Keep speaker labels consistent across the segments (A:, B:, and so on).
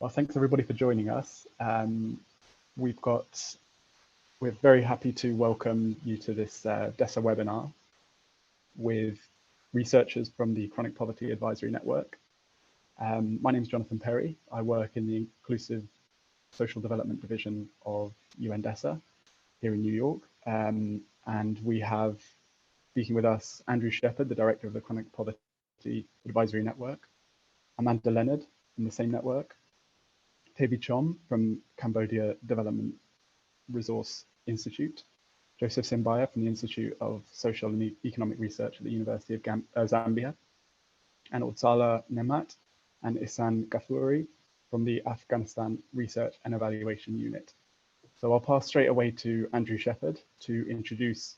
A: Well, thanks everybody for joining us. We're very happy to welcome you to this DESA webinar with researchers from the Chronic Poverty Advisory Network. My name is Jonathan Perry. I work in the Inclusive Social Development Division of UN DESA here in New York. And we have speaking with us Andrew Shepard, the Director of the Chronic Poverty Advisory Network, Amanda Leonard from the same network, Tevi Chom from Cambodia Development Resource Institute, Joseph Simbaya from the Institute of Social and Economic Research at the University of Zambia, and Utsala Nemat and Isan Gafuri from the Afghanistan Research and Evaluation Unit. So I'll pass straight away to Andrew Shepard to introduce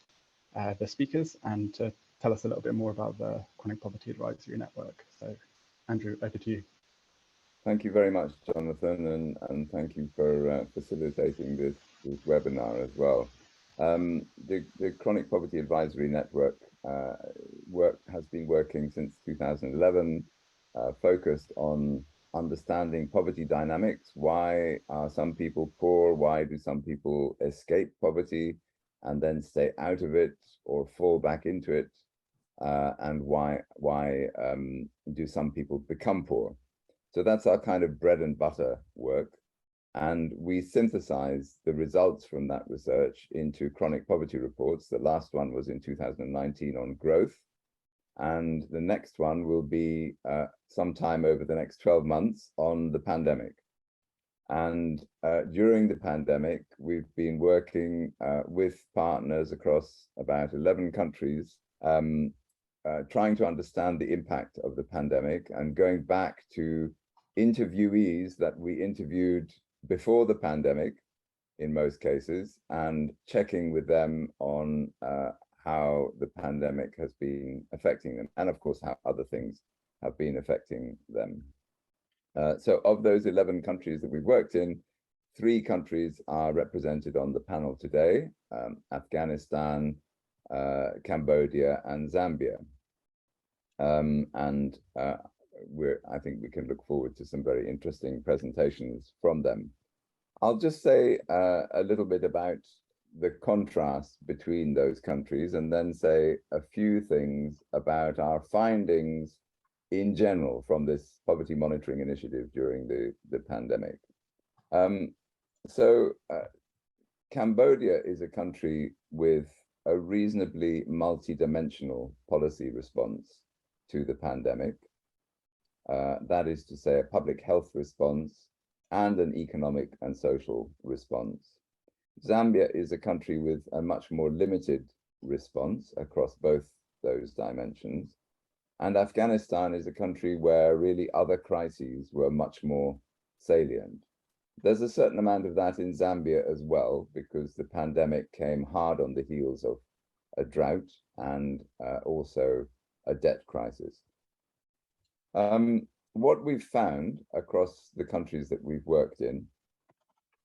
A: the speakers and to tell us a little bit more about the Chronic Poverty Advisory Network. So Andrew, over to you.
B: Thank you very much, Jonathan, and thank you for facilitating this webinar as well. The Chronic Poverty Advisory Network has been working since 2011, focused on understanding poverty dynamics. Why are some people poor? Why do some people escape poverty and then stay out of it or fall back into it? And why do some people become poor? So that's our kind of bread and butter work. And we synthesize the results from that research into chronic poverty reports. The last one was in 2019 on growth. And the next one will be sometime over the next 12 months on the pandemic. And during the pandemic, we've been working with partners across about 11 countries, trying to understand the impact of the pandemic and going back to interviewees that we interviewed before the pandemic, in most cases, and checking with them on how the pandemic has been affecting them, and of course, how other things have been affecting them. So of those 11 countries that we've worked in, 3 countries are represented on the panel today, Afghanistan, Cambodia, and Zambia. I think we can look forward to some very interesting presentations from them. I'll just say a little bit about the contrast between those countries and then say a few things about our findings in general from this poverty monitoring initiative during the pandemic. Cambodia is a country with a reasonably multi-dimensional policy response to the pandemic. That is to say, a public health response and an economic and social response. Zambia is a country with a much more limited response across both those dimensions. And Afghanistan is a country where really other crises were much more salient. There's a certain amount of that in Zambia as well, because the pandemic came hard on the heels of a drought and also a debt crisis. What we've found across the countries that we've worked in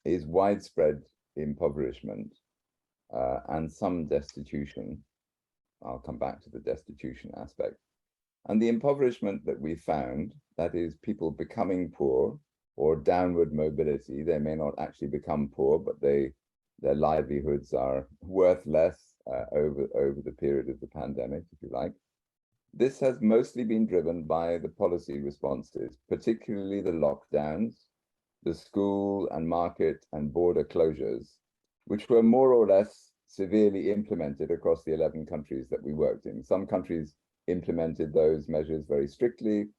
B: is widespread impoverishment and some destitution. I'll come back to the destitution aspect. And the impoverishment that we found, that is people becoming poor or downward mobility, they may not actually become poor, but their livelihoods are worth less over the period of the pandemic, if you like. This has mostly been driven by the policy responses, particularly the lockdowns, the school and market and border closures, which were more or less severely implemented across the 11 countries that we worked in. Some countries implemented those measures very strictly,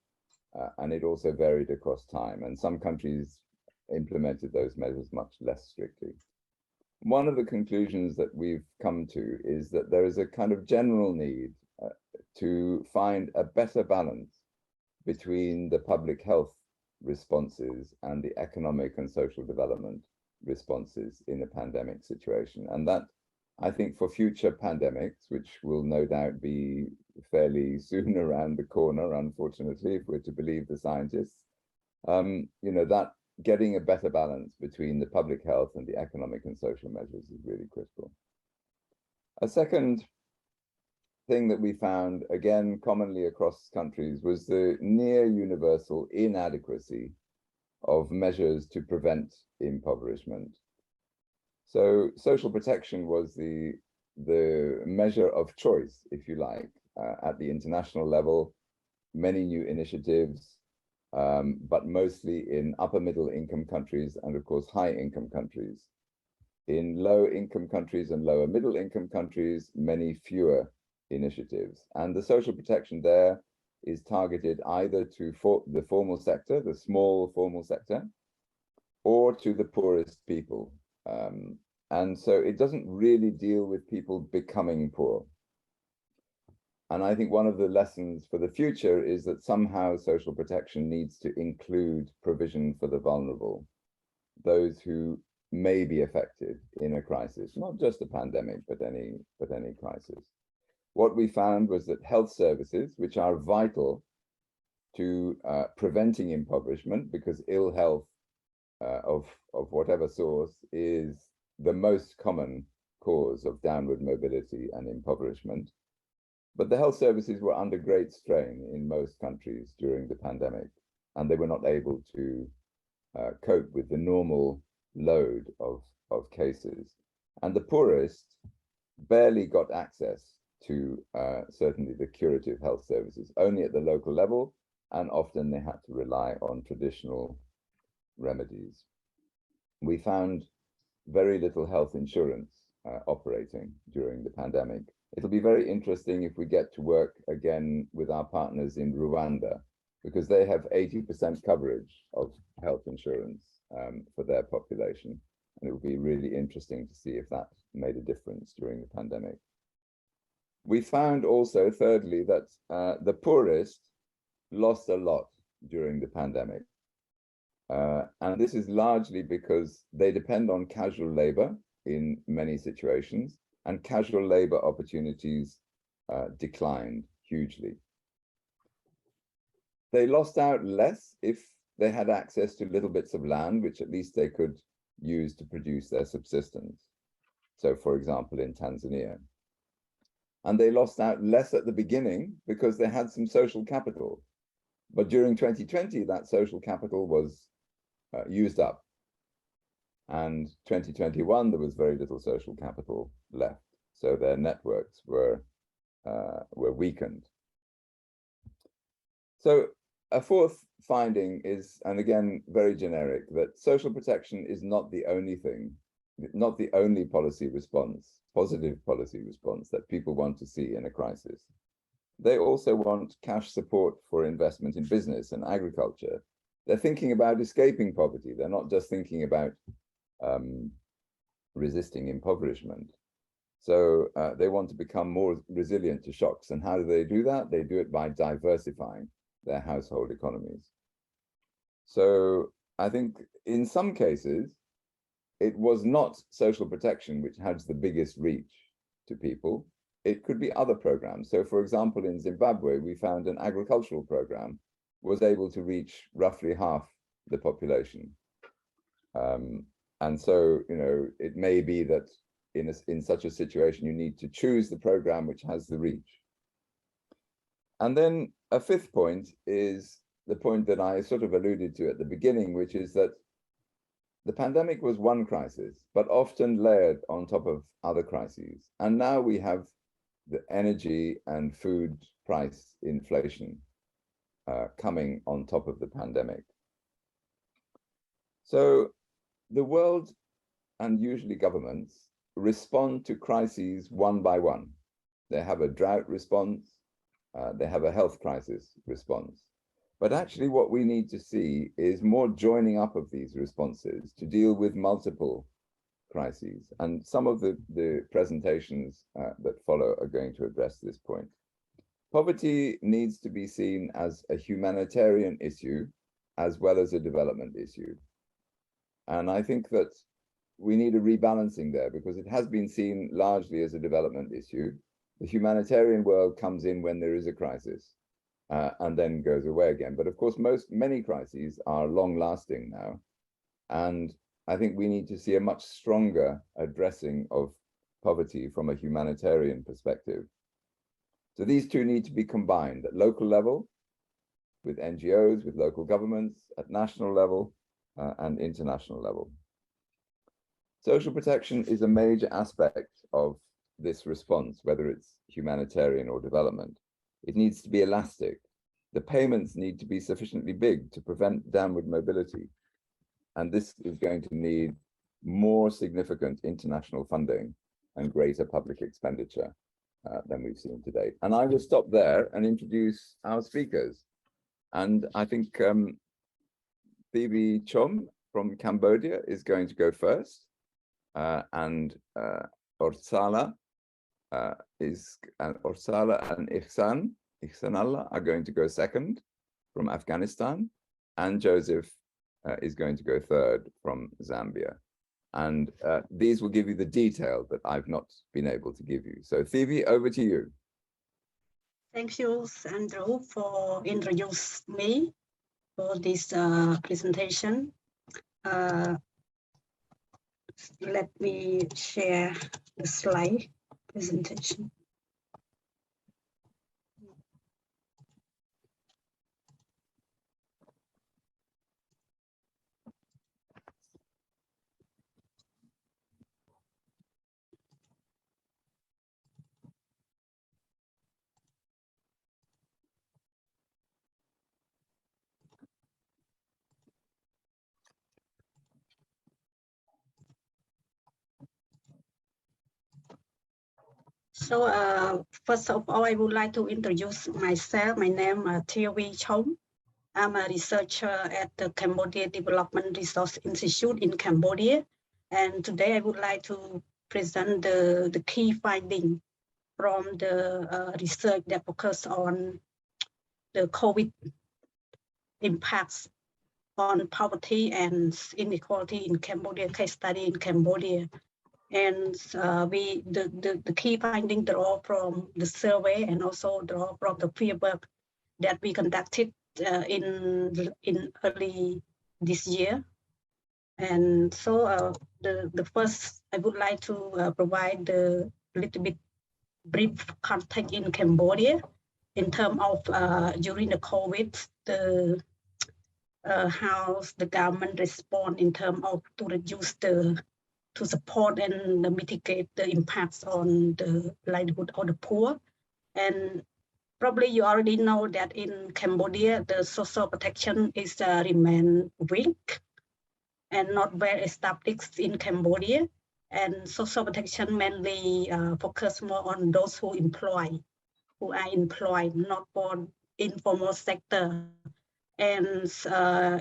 B: and it also varied across time. And some countries implemented those measures much less strictly. One of the conclusions that we've come to is that there is a kind of general need to find a better balance between the public health responses and the economic and social development responses in a pandemic situation. And that, I think, for future pandemics, which will no doubt be fairly soon around the corner, unfortunately, if we're to believe the scientists, that getting a better balance between the public health and the economic and social measures is really critical. A second thing that we found, again, commonly across countries, was the near universal inadequacy of measures to prevent impoverishment. So social protection was the measure of choice, if you like, at the international level. Many new initiatives, but mostly in upper middle income countries and of course high income countries. In low income countries and lower middle income countries, many fewer initiatives. And the social protection there is targeted either to the formal sector, the small formal sector, or to the poorest people. And so it doesn't really deal with people becoming poor. And I think one of the lessons for the future is that somehow social protection needs to include provision for the vulnerable, those who may be affected in a crisis, not just a pandemic, but any crisis. What we found was that health services, which are vital to preventing impoverishment, because ill health of whatever source is the most common cause of downward mobility and impoverishment. But the health services were under great strain in most countries during the pandemic, and they were not able to cope with the normal load of cases. And the poorest barely got access to certainly the curative health services, only at the local level, and often they had to rely on traditional remedies. We found very little health insurance operating during the pandemic. It'll be very interesting if we get to work again with our partners in Rwanda, because they have 80% coverage of health insurance for their population. And it will be really interesting to see if that made a difference during the pandemic. We found also, thirdly, that the poorest lost a lot during the pandemic. And this is largely because they depend on casual labor in many situations, and casual labor opportunities declined hugely. They lost out less if they had access to little bits of land, which at least they could use to produce their subsistence. So, for example, in Tanzania. And they lost out less at the beginning because they had some social capital. But during 2020, that social capital was used up. And 2021, there was very little social capital left. So their networks were weakened. So a fourth finding is, and again, very generic, that social protection is not the only thing, not the only policy response, positive policy response that people want to see in a crisis. They also want cash support for investment in business and agriculture. They're thinking about escaping poverty. They're not just thinking about resisting impoverishment. So they want to become more resilient to shocks. And how do they do that? They do it by diversifying their household economies. So I think in some cases, it was not social protection which has the biggest reach to people. It could be other programs. So for example, in Zimbabwe, we found an agricultural program was able to reach roughly half the population. And so, you know, it may be that in such a situation, you need to choose the program which has the reach. And then a fifth point is the point that I sort of alluded to at the beginning, which is that the pandemic was one crisis, but often layered on top of other crises. And now we have the energy and food price inflation coming on top of the pandemic. So the world, and usually governments, respond to crises one by one. They have a drought response, they have a health crisis response. But actually what we need to see is more joining up of these responses to deal with multiple crises. And some of the presentations that follow are going to address this point. Poverty needs to be seen as a humanitarian issue as well as a development issue. And I think that we need a rebalancing there because it has been seen largely as a development issue. The humanitarian world comes in when there is a crisis and then goes away again. But of course, many crises are long lasting now. And I think we need to see a much stronger addressing of poverty from a humanitarian perspective. So these two need to be combined at local level with NGOs, with local governments, at national level, and international level. Social protection is a major aspect of this response, whether it's humanitarian or development. It needs to be elastic. The payments need to be sufficiently big to prevent downward mobility. And this is going to need more significant international funding and greater public expenditure than we've seen to date. And I will stop there and introduce our speakers. And I think Phoebe Chom from Cambodia is going to go first. And Orsala and Ihsanallah are going to go second from Afghanistan, and Joseph is going to go third from Zambia. And these will give you the detail that I've not been able to give you. So Phoebe, over to you.
C: Thank you, Andrew, for introducing me for this presentation. Let me share the slide presentation. So first of all, I would like to introduce myself. My name is Phoebe Chom. I'm a researcher at the Cambodia Development Resource Institute in Cambodia. And today I would like to present the key findings from the research that focus on the COVID impacts on poverty and inequality in Cambodia, case study in Cambodia. And the key findings draw from the survey and also draw from the fieldwork that we conducted in early this year. And so the first, I would like to provide the little bit brief context in Cambodia in terms of during the COVID, how the government respond in terms of to reduce to support and mitigate the impacts on the livelihood of the poor. And probably you already know that in Cambodia, the social protection is remain weak and not well established in Cambodia. And social protection mainly focus more on those who are employed, not for informal sector. And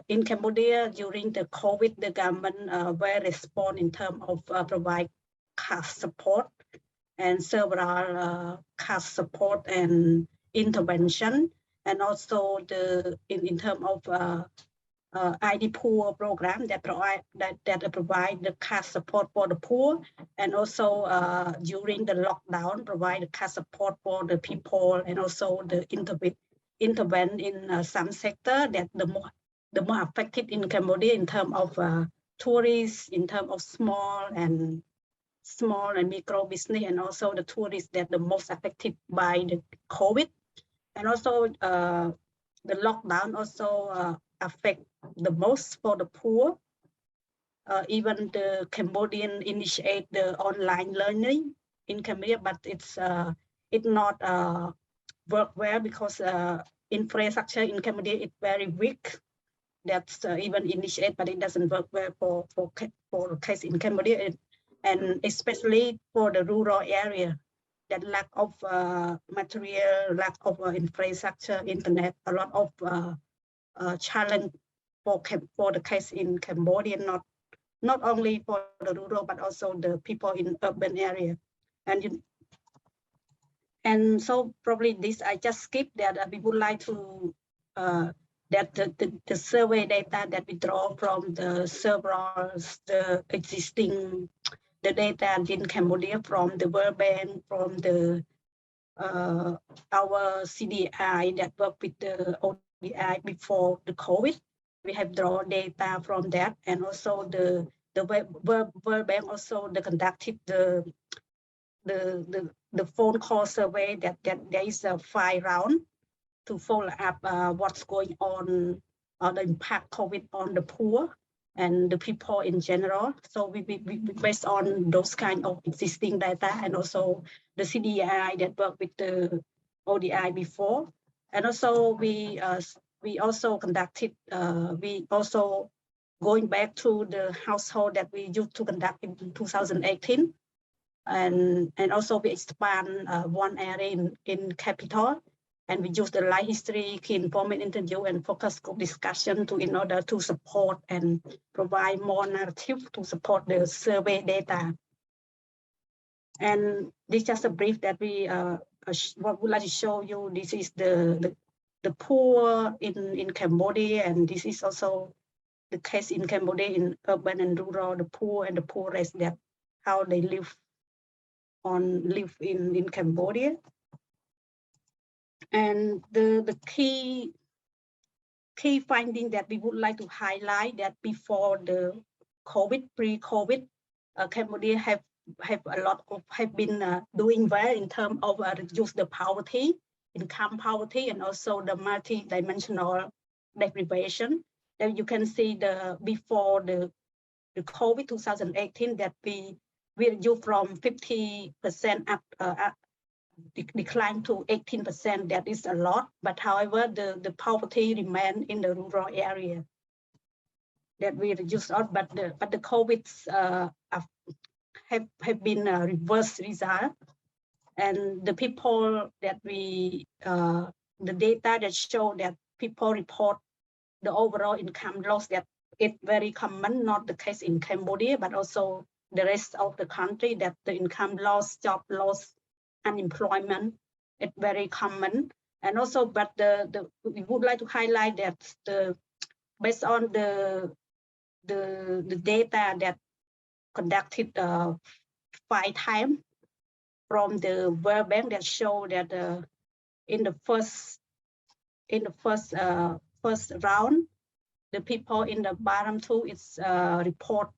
C: in Cambodia, during the COVID, the government will respond in terms of provide cash support and several cash support and intervention, and also in terms of ID poor program that provide the cash support for the poor, and also during the lockdown provide the cash support for the people, and also the intervene in some sector that the more affected in Cambodia in terms of tourists, in terms of small and micro business, and also the tourists that the most affected by the COVID. And also the lockdown also affect the most for the poor. Even the Cambodian initiate the online learning in Cambodia, but it's not work well because infrastructure in Cambodia is very weak. That's even initiate, but it doesn't work well for case in Cambodia, and especially for the rural area. That lack of material, lack of infrastructure, internet, a lot of challenge for the case in Cambodia, not only for the rural, but also the people in urban area. And so probably this I just skipped that we would like to that the survey data that we draw from the existing data in Cambodia from the World Bank, from the our CDI that worked with the ODI before the COVID. We have drawn data from that, and also the World Bank also conducted the phone call survey that there is a 5 round to follow up what's going on the impact COVID on the poor. and the people in general. So we based on those kind of existing data, and also the CDI that worked with the ODI before. And also we also conducted, we also going back to the household that we used to conduct in 2018. And also we expand one area in capital, and we use the life history, key informant interview, and focus group discussion in order to support and provide more narrative to support the survey data. And this is just a brief that we what would like to show you. This is the poor in Cambodia, and this is also the case in Cambodia in urban and rural, the poor and the poorest, that how they live in Cambodia. And the key finding that we would like to highlight, that before the COVID, pre-COVID, Cambodia have been doing well in terms of reduce the poverty, income poverty, and also the multi-dimensional deprivation. Then you can see before the COVID 2018 that we reduced from 50% up decline to 18%. That is a lot, but however the poverty remained in the rural area that we reduced out. But the COVID have been a reverse result, and the people that we the data that show that people report the overall income loss, that it's very common, not the case in Cambodia, but also the rest of the country, that the income loss, job loss, unemployment, it's very common. And also, but we would like to highlight that based on the data that conducted 5 times from the World Bank, that show that in the first round, the people in the bottom 2 is report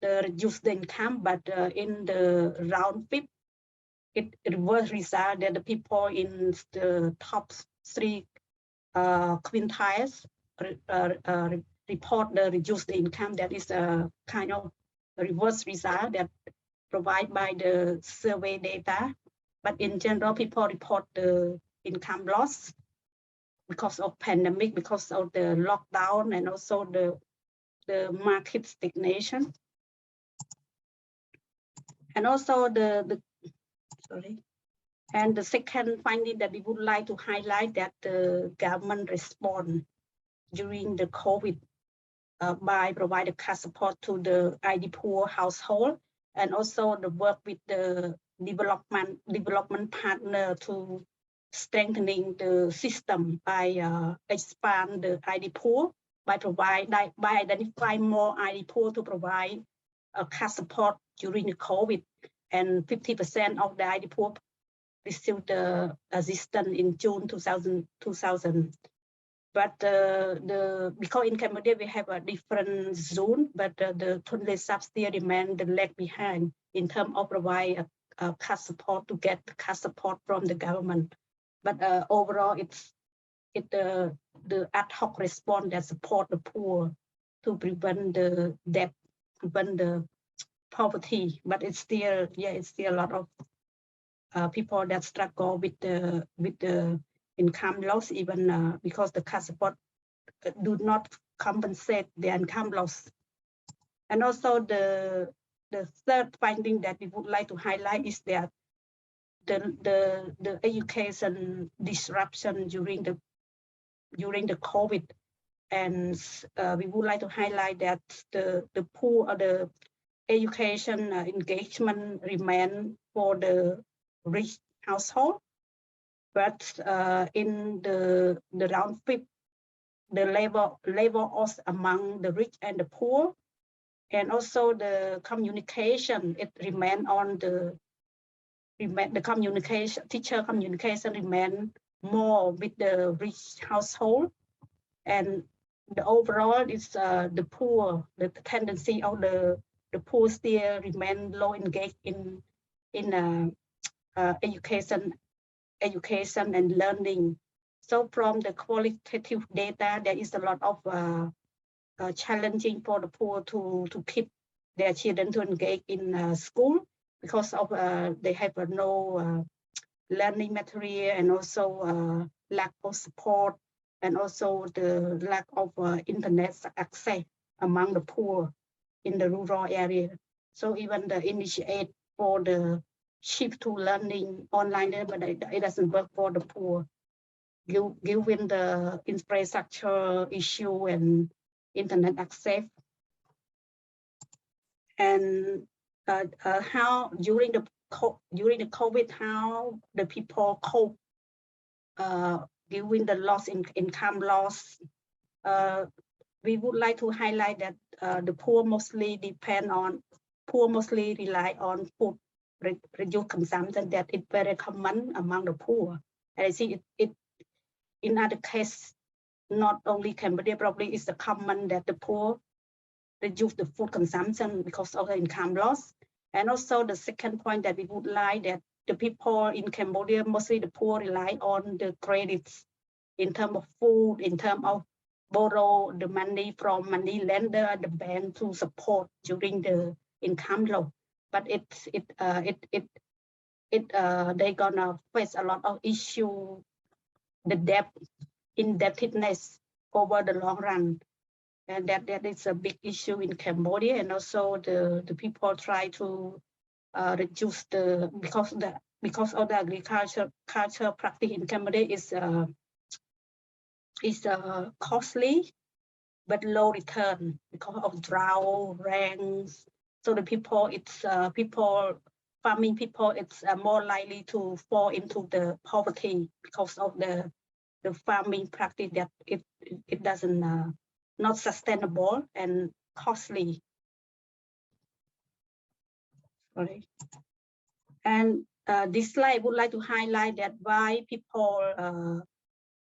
C: the reduced income, but in the round 5, it was result that the people in the top 3 quintiles report the reduced income. That is a kind of reverse result that provided by the survey data. But in general, people report the income loss because of pandemic, because of the lockdown, and also the market stagnation. And also and the second finding that we would like to highlight, that the government respond during the COVID by providing cash support to the ID poor household, and also the work with the development partner to strengthening the system by expand the ID pool, by identifying more ID pool to provide cash support during the COVID, and 50% of the ID pool received the assistance in June 2000. But because in Cambodia we have a different zone, but the Tonle Sap still remain the lag behind in terms of provide cash support, to get cash support from the government. But overall, it's the ad hoc response that support the poor to prevent the debt, prevent the poverty. But it's still a lot of people that struggle with the income loss, even because the cash support do not compensate the income loss. And also the third finding that we would like to highlight is that the education disruption during the COVID, and we would like to highlight that the poor, the education engagement remain for the rich household, but in the round 5, the level among the rich and the poor, and also the communication, it remain on the communication, teacher communication remain more with the rich household, and the overall is the poor, the tendency of the poor still remain low engaged in education and learning. So from the qualitative data, there is a lot of challenging for the poor to keep their children to engage in school because of they have no learning material, and also lack of support, and also the lack of internet access among the poor in the rural area. So even the initiate for the shift to learning online, but it doesn't work for the poor, given the infrastructure issue and internet access. And how during the COVID, how the people cope given the loss in income loss. We would like to highlight that the poor mostly rely on food reduced consumption, that it's very common among the poor. And I think it in other cases, not only Cambodia, probably is the common that the poor reduce the food consumption because of the income loss. And also the second point that we would like that the people in Cambodia, mostly the poor, rely on the credits in terms of food, in terms of borrow the money from money lender, the bank to support during the income loss. But they're gonna face a lot of issue, the debt, indebtedness over the long run. And that is a big issue in Cambodia. And also the people try to reduce the, because of the agriculture practice in Cambodia is costly but low return because of drought, rains. So the people, farming people, it's more likely to fall into the poverty because of the farming practice, that it doesn't not sustainable and costly. Sorry. And this slide would like to highlight that why people,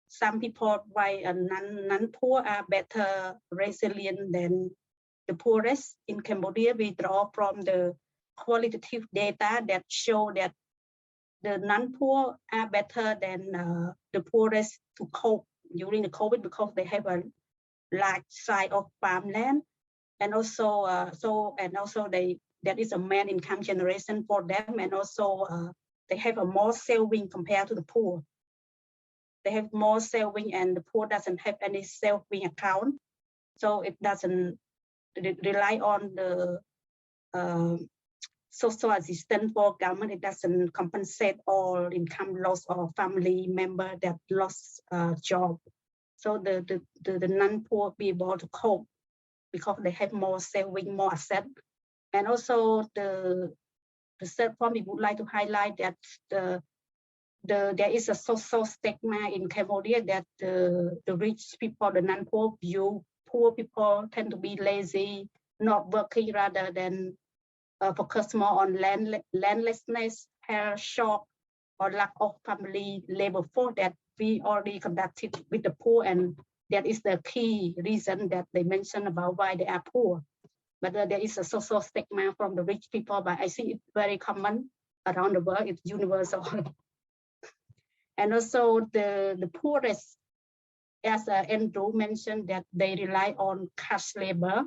C: some people, why non-poor are better resilient than the poorest in Cambodia. We draw from the qualitative data that show that the non-poor are better than the poorest to cope during the COVID, because they have a large size of farmland, and also that is a main income generation for them, and also they have a more saving compared to the poor. They have more saving, and the poor doesn't have any saving account, so it doesn't rely on the social assistance for government. It doesn't compensate all income loss or family member that lost job. So the non-poor be able to cope because they have more saving, more asset. And also the third point we would like to highlight that there is a social stigma in Cambodia that the rich people, the non-poor view poor people tend to be lazy, not working, rather than focus more on landlessness, health shock, or lack of family labor force that we already conducted with the poor, and that is the key reason that they mentioned about why they are poor. But there is a social stigma from the rich people, but I think it's very common around the world, it's universal. And also the poorest, as Andrew mentioned, that they rely on cash labor,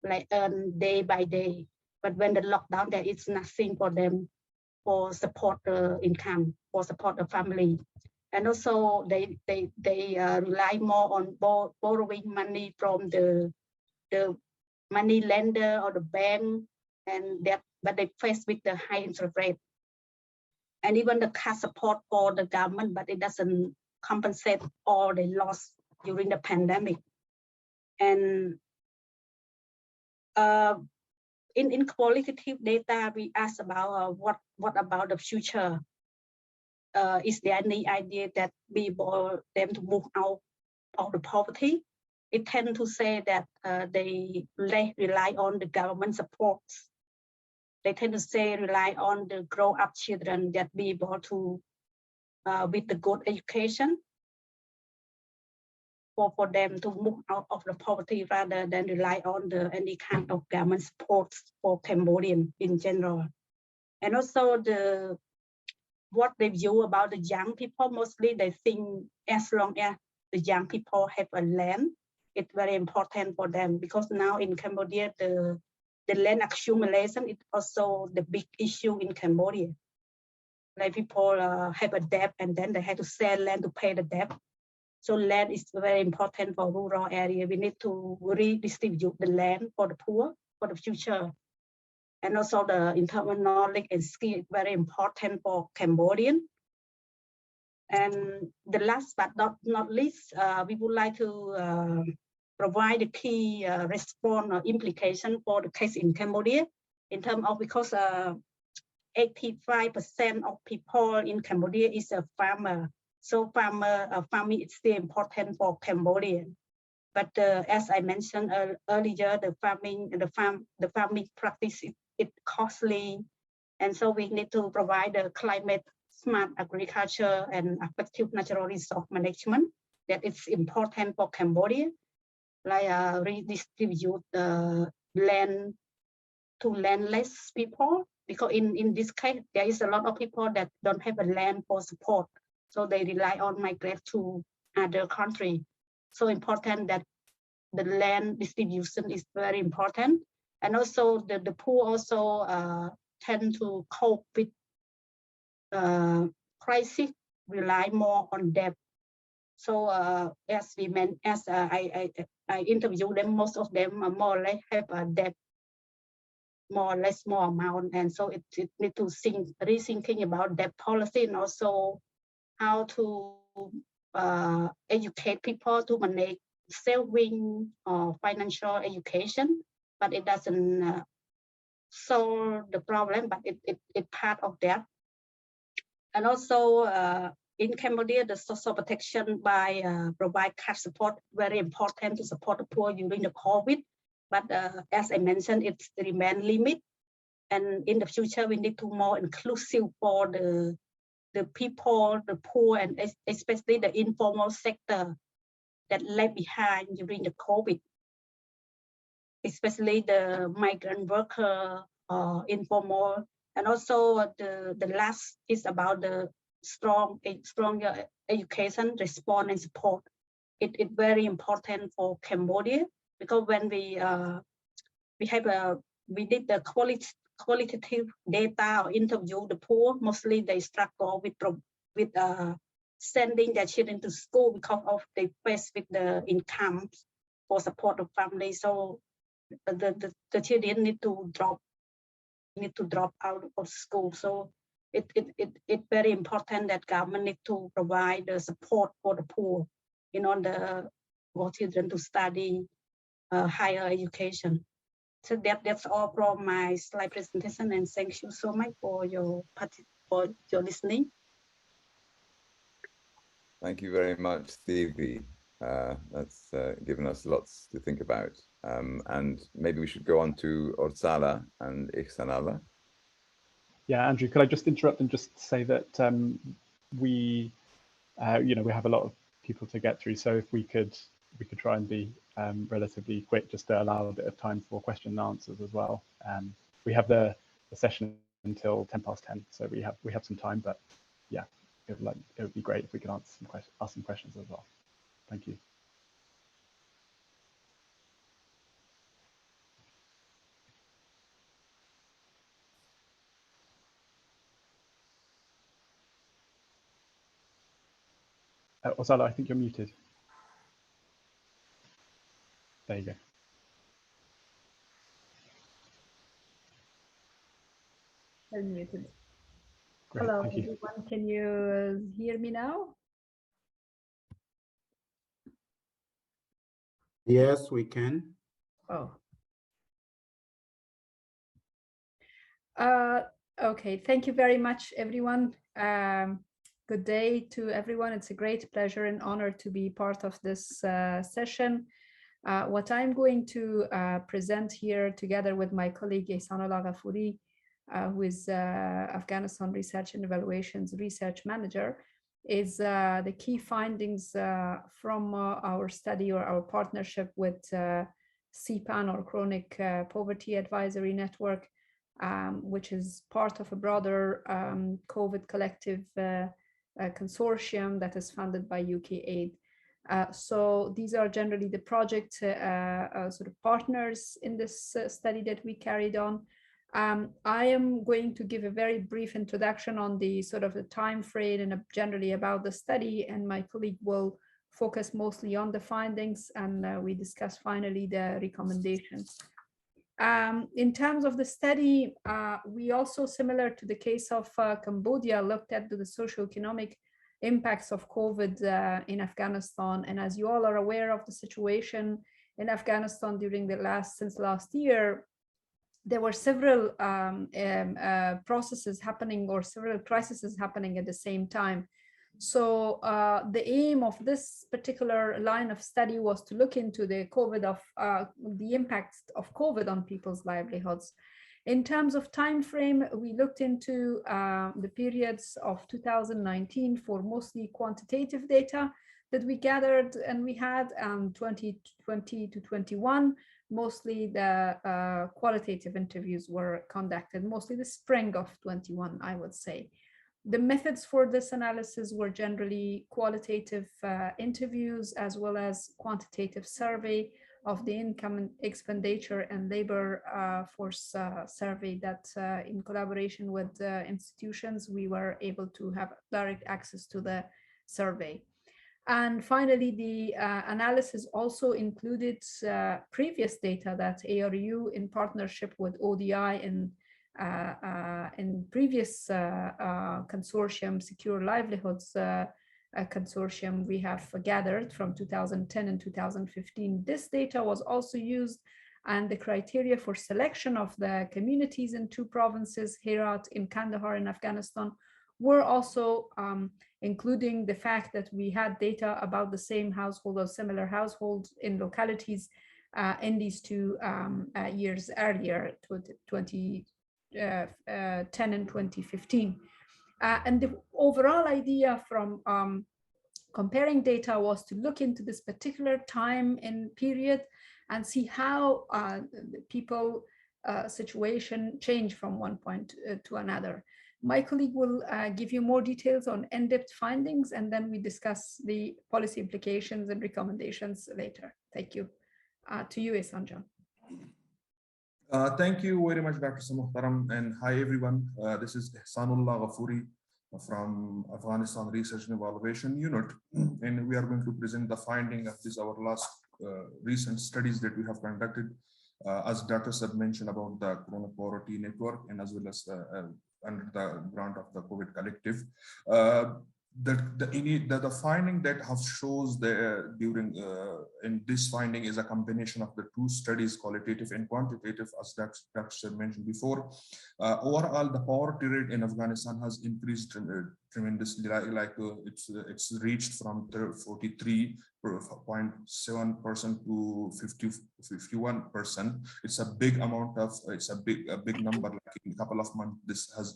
C: like earn day by day. But when the lockdown, there is nothing for them for support the income, for support the family. And also they rely more on borrowing money from the money lender or the bank, and that, but they face with the high interest rate. And even the cash support for the government, but it doesn't compensate all they lost during the pandemic. And in qualitative data, we asked about what about the future? Is there any idea that we want them to move out of the poverty? It tends to say that they rely on the government supports. They tend to say rely on the grow-up children that be able to, with the good education, for them to move out of the poverty, rather than rely on any kind of government support for Cambodian in general. And also what they view about the young people, mostly they think as long as the young people have a land, it's very important for them, because now in Cambodia, the land accumulation is also the big issue in Cambodia. Like people have a debt and then they have to sell land to pay the debt. So land is very important for rural area. We need to redistribute the land for the poor for the future. And also the internal knowledge and skill is very important for Cambodian. And the last but not least, we would like to provide the key response or implication for the case in Cambodia in terms of, because 85% of people in Cambodia is a farmer. So farming is still important for Cambodia. But as I mentioned earlier, the farming practice is costly, and so we need to provide a climate smart agriculture and effective natural resource management that is important for Cambodia, like redistribute the land to landless people, because in this case there is a lot of people that don't have a land for support, so they rely on migrate to other country. So important that the land distribution is very important, and also the poor also tend to cope with crisis, rely more on debt. So as I interviewed them, most of them are more or less have a debt, more or less small amount, and so it need to rethinking about debt policy, and also how to educate people to manage saving or financial education. But it doesn't solve the problem, but it's part of that. And also in Cambodia, the social protection by provide cash support, very important to support the poor during the COVID. But as I mentioned, it's the demand limit. And in the future, we need to more inclusive for the people, the poor, and especially the informal sector that left behind during the COVID, especially the migrant worker, informal. And also the last is about the stronger education, response and support. It's very important for Cambodia, because when we did the qualitative data or interview the poor, mostly they struggle with sending their children to school because of they face with the income for support of family. So the children need to drop out of school. So it's very important that government need to provide the support for the poor in order for children to study higher education. So that's all from my slide presentation, and thank you so much for your listening.
B: Thank you very much, Stevie. That's given us lots to think about. And maybe we should go on to Orsala and Ihsanala.
A: Yeah, Andrew, could I just interrupt and just say that we have a lot of people to get through, so if we could try and be relatively quick, just to allow a bit of time for question and answers as well. We have the session until 10:10, so we have some time, but yeah, it would be great if we could ask some questions as well. Thank you. Orsala, I think you're muted. There you go.
D: Unmuted.
A: Great,
D: hello,
A: thank you.
D: everyone. Can you hear me now?
E: Yes, we can.
D: Oh. Okay, thank you very much, everyone. Good day to everyone. It's a great pleasure and honor to be part of this session. What I'm going to present here together with my colleague Ihsanala Ghafouri, who is Afghanistan Research and Evaluations Research Manager, is the key findings from our study or our partnership with CPAN, or Chronic Poverty Advisory Network, which is part of a broader COVID collective consortium that is funded by UK Aid. So these are generally the project sort of partners in this study that we carried on. I am going to give a very brief introduction on the sort of the time frame and generally about the study, and my colleague will focus mostly on the findings, and we discuss finally the recommendations. In terms of the study, we also, similar to the case of Cambodia, looked at the socioeconomic impacts of COVID in Afghanistan. And as you all are aware of the situation in Afghanistan during since last year, there were several processes happening, or several crises happening at the same time. So the aim of this particular line of study was to look into the the impacts of COVID on people's livelihoods. In terms of time frame, we looked into the periods of 2019 for mostly quantitative data that we gathered, and we had 2020 to 21. Mostly the qualitative interviews were conducted, mostly the spring of 21, I would say. The methods for this analysis were generally qualitative interviews, as well as quantitative survey of the income and expenditure and labor force survey that in collaboration with institutions, we were able to have direct access to the survey. And finally, the analysis also included previous data that ARU, in partnership with ODI in previous consortium, Secure Livelihoods consortium, we have gathered from 2010 and 2015. This data was also used, and the criteria for selection of the communities in two provinces, Herat in Kandahar in Afghanistan, were also including the fact that we had data about the same household or similar households in localities in these 2 years earlier, 2010 and 2015. And the overall idea from comparing data was to look into this particular time and period and see how the people situation changed from one point to another. My colleague will give you more details on in-depth findings, and then we discuss the policy implications and recommendations later. Thank you. To you, Ihsan.
E: Thank you very much, Dr. Muhtaram, and hi everyone. This is Ihsanullah Ghafoori from Afghanistan Research and Evaluation Unit, and we are going to present the finding of our last recent studies that we have conducted. As Dr. Sab mentioned about the chronic poverty network, and as well as under the grant of the COVID collective. The finding that have shows during in this finding is a combination of the 2 studies, qualitative and quantitative, as Dr. mentioned before. Overall, the poverty rate in Afghanistan has increased tremendously. It's reached from 43.7% to 51%. It's a big amount of. It's a big number. Like in a couple of months, this has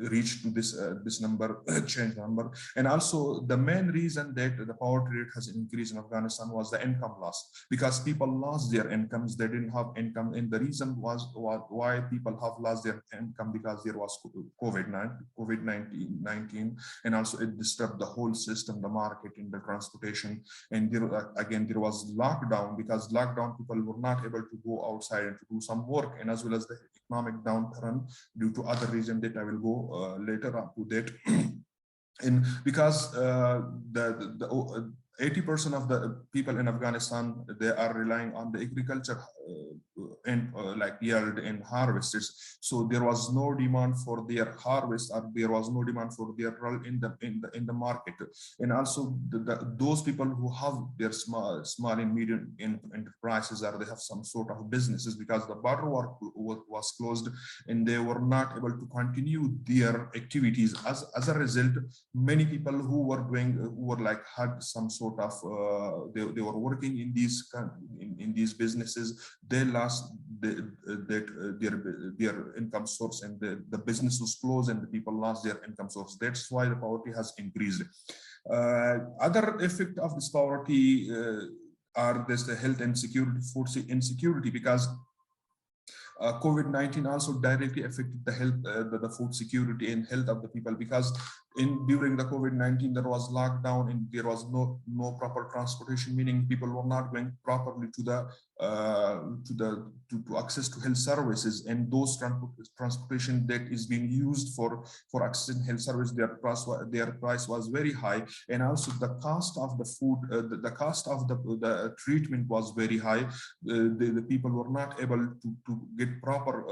E: reached to this number, change number. And also the main reason that the poverty rate has increased in Afghanistan was the income loss, because people lost their incomes. They didn't have income, and the reason was why people have lost their income, because there was COVID-19, and also it disturbed the whole system, the market and the transportation. And there was lockdown. Because lockdown, people were not able to go outside and to do some work, and as well as the economic downturn due to other reasons that I will go later on to that. And because the 80% of the people in Afghanistan, they are relying on the agriculture and like yield and harvests. So there was no demand for their harvest, or there was no demand for their role in the market. And also those people who have their small and medium enterprises, or they have some sort of businesses, because the border was closed and they were not able to continue their activities. As a result, many people who had some sort of they were working in these businesses, they lost their income source, and the business was closed and the people lost their income source. That's why the poverty has increased. Other effect of this poverty are the health and security, food insecurity, because COVID-19 also directly affected the health, the food security and health of the people, because during the COVID-19 there was lockdown and there was no proper transportation, meaning people were not going properly to access to health services, and those transportation that is being used for accessing health service, their price was very high, and also the cost of the food, the cost of the treatment was very high. The people were not able to get proper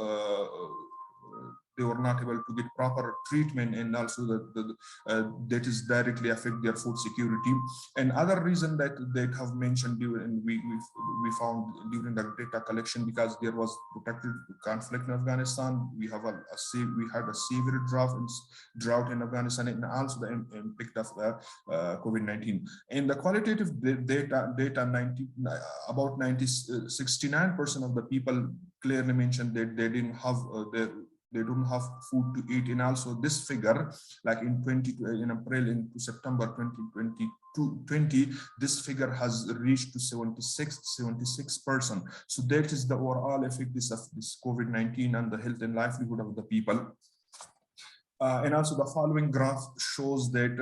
E: they were not able to get proper treatment, and also that is directly affect their food security. And other reason that they have mentioned during we found during the data collection, because there was protracted conflict in Afghanistan, we had a severe drought in Afghanistan, and also the impact of the COVID-19. In the qualitative data, about 69% of the people clearly mentioned that they didn't have they don't have food to eat. And also this figure, like in April into September 2020, this figure has reached to 76%. So that is the overall effect of this COVID-19 and the health and livelihood of the people. And also the following graph shows that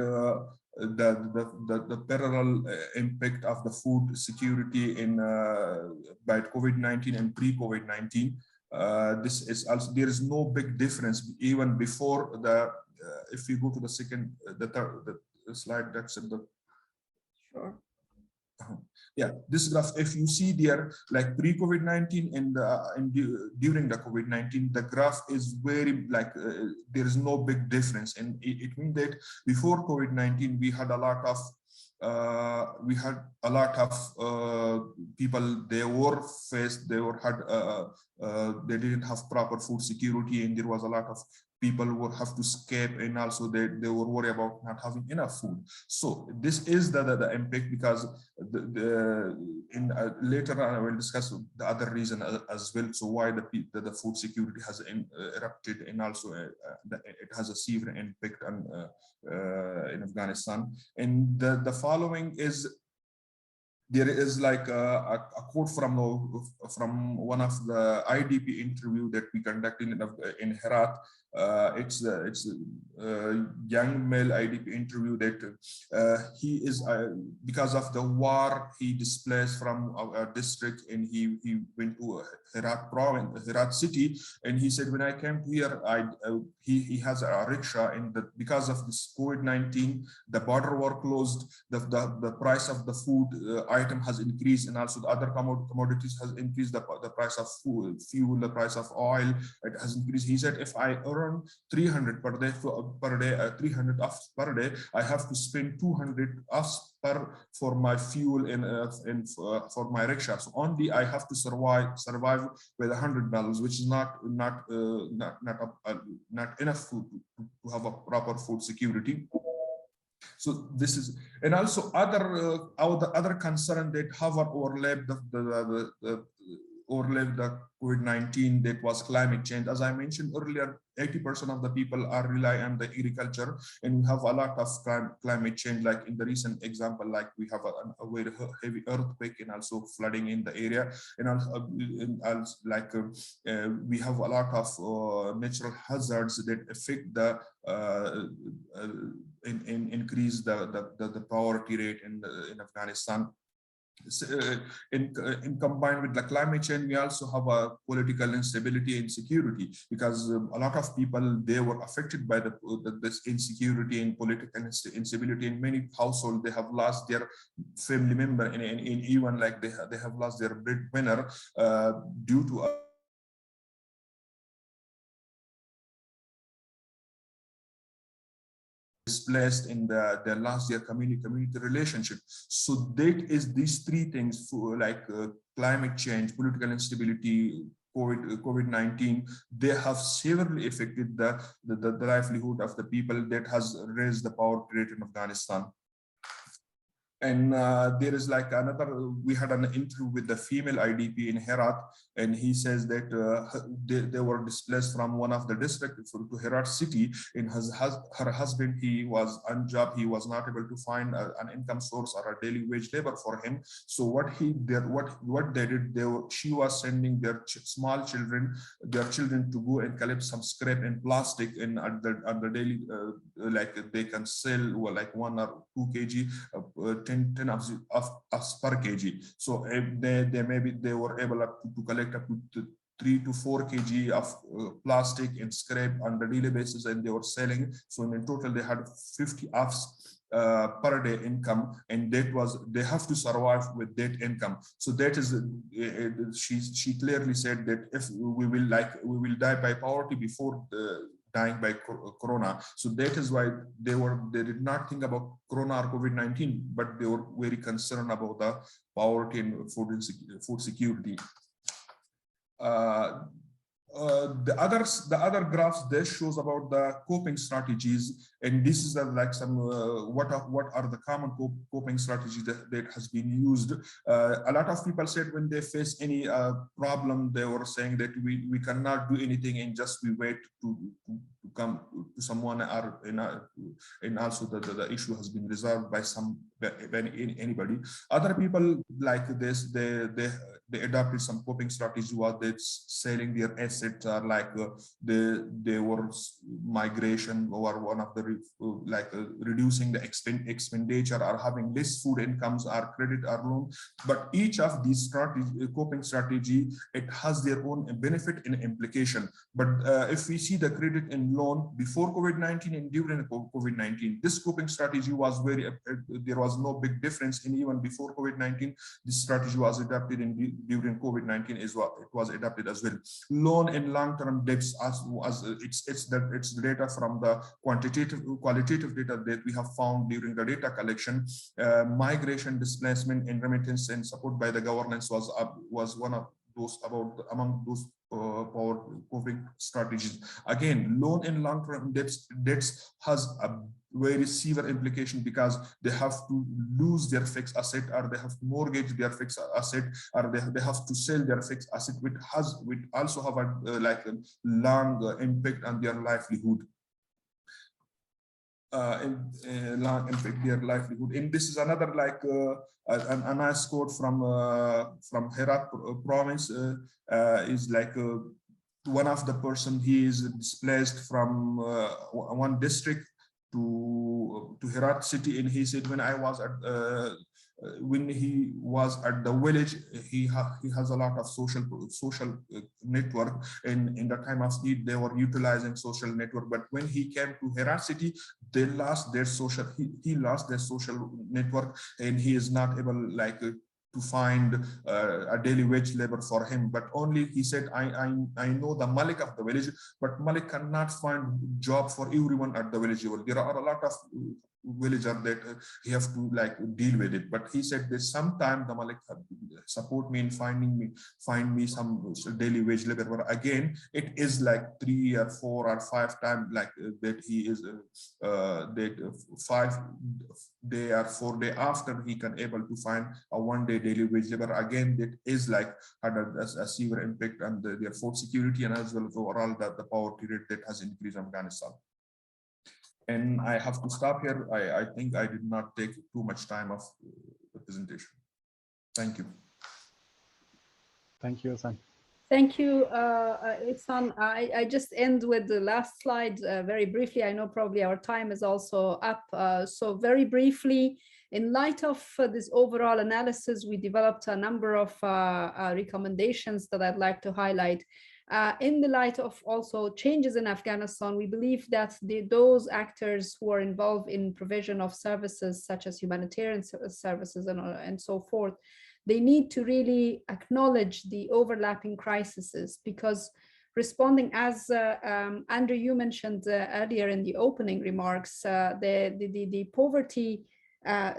E: the parallel impact of the food security in by COVID-19 and pre-COVID-19. This is also, there is no big difference even before the if you go to the second the slide, that's the
D: sure.
E: Yeah, this graph, if you see there, like pre-COVID-19 and during the COVID-19, the graph is very like there is no big difference, and it means that before COVID-19 we had a lot of people, they were faced, they didn't have proper food security, and there was a lot of people would have to escape, and also they were worried about not having enough food. So this is the impact, because later on I will discuss the other reason as well, so why the food security has erupted, and also it has a severe impact on in Afghanistan. And the following is, there is like a quote from one of the IDP interview that we conducted in Herat. It's a young male IDP interview that he is because of the war, he displaced from a district, and he went to Herat province, Herat city, and he said, when I came here, he has a rickshaw, and because of this COVID-19, the border were closed, the price of the food item has increased, and also the other commodities has increased, the price of fuel, the price of oil, it has increased. He said, if I earn 300 per day, 300 afs per day, I have to spend 200 afs for my fuel and for my rickshaw. So only I have to survive with $100, which is not enough food to have a proper food security. So this is, and also other concern that have overlapped the COVID-19, that was climate change. As I mentioned earlier, 80% of the people are rely on the agriculture, and we have a lot of climate change, like in the recent example, like we have a very heavy earthquake and also flooding in the area, and also we have a lot of natural hazards that affect the increase the poverty rate in Afghanistan. In combined with the climate change, we also have a political instability and insecurity, because a lot of people, they were affected by this insecurity and political instability. In many households, they have lost their family member, and even like they have lost their breadwinner due to displaced in the last year community relationship. So that is these three things, for like climate change, political instability, COVID-19, they have severely affected the livelihood of the people, that has raised the poverty rate in Afghanistan. And there is like another, we had an interview with the female IDP in Herat, and he says that they were displaced from one of the districts to Herat city. In her husband, he was on job, he was not able to find an income source or a daily wage labor for him. So what they did, she was sending their small children, to go and collect some scrap and plastic, and at the daily like they can sell like 1 or 2 kg, 10 of per kg. So they were able to collect up to 3 to 4 kg of plastic and scrap on the daily basis, and they were selling. So in total they had 50 offs per day income, and they have to survive with that income. So that is she clearly said that if we will die by poverty before dying by corona. So that is why they did not think about corona or COVID-19, but they were very concerned about the poverty and food security. The other graphs there shows about the coping strategies, and this is like some what are the common coping strategies that has been used. A lot of people said when they face any problem, they were saying that we cannot do anything and just we wait to come to someone, or and also the issue has been resolved by anybody. Other people like this, they adopted some coping strategy, was that selling their assets, or like they were migration, or one of the reducing the expenditure, or having less food incomes, or credit or loan. But each of these coping strategy, it has their own benefit and implication. But if we see the credit and loan before COVID-19 and during COVID-19, this coping strategy was there was no big difference. And even before COVID-19, this strategy was adapted, and during COVID-19 is what it was adapted as well. Loan and long-term debts, it's the data from the qualitative data that we have found during the data collection. Migration, displacement, and remittance and support by the governance was one of those among those power coping strategies. Again, loan and long-term debts has a very severe implication, because they have to lose their fixed asset, or they have to mortgage their fixed asset, or they have to sell their fixed asset, which also have a long impact on their livelihood. Long impact their livelihood. And this is another a nice quote from Herat province. Is like one of the person, he is displaced from one district to Herat city, and he said, when he was at the village, he has a lot of social network, and in the time of need they were utilizing social network. But when he came to Herat city, they lost their social. He lost their social network, and he is not able to find a daily wage labor for him. But only he said, I know the Malik of the village, but Malik cannot find job for everyone at the village level. There are a lot of villager that he have to deal with it. But he said that sometime the Malik support me in find me some daily wage labor. But again, it is 3 or 4 or 5 times that he is that 5 day or 4 day after he can able to find a 1 day daily wage labor. Again, that is had a severe impact on their food security, and as well as overall the poverty rate that has increased in Afghanistan. And I have to stop here. I think I did not take too much time of the presentation. Thank you.
A: Thank you, Hassan.
D: Thank you, Ihsan. I just end with the last slide very briefly. I know probably our time is also up. So very briefly, in light of this overall analysis, we developed a number of recommendations that I'd like to highlight. In the light of also changes in Afghanistan, we believe that those actors who are involved in provision of services such as humanitarian services and so forth, they need to really acknowledge the overlapping crises, because responding, as Andrew, you mentioned earlier in the opening remarks, the poverty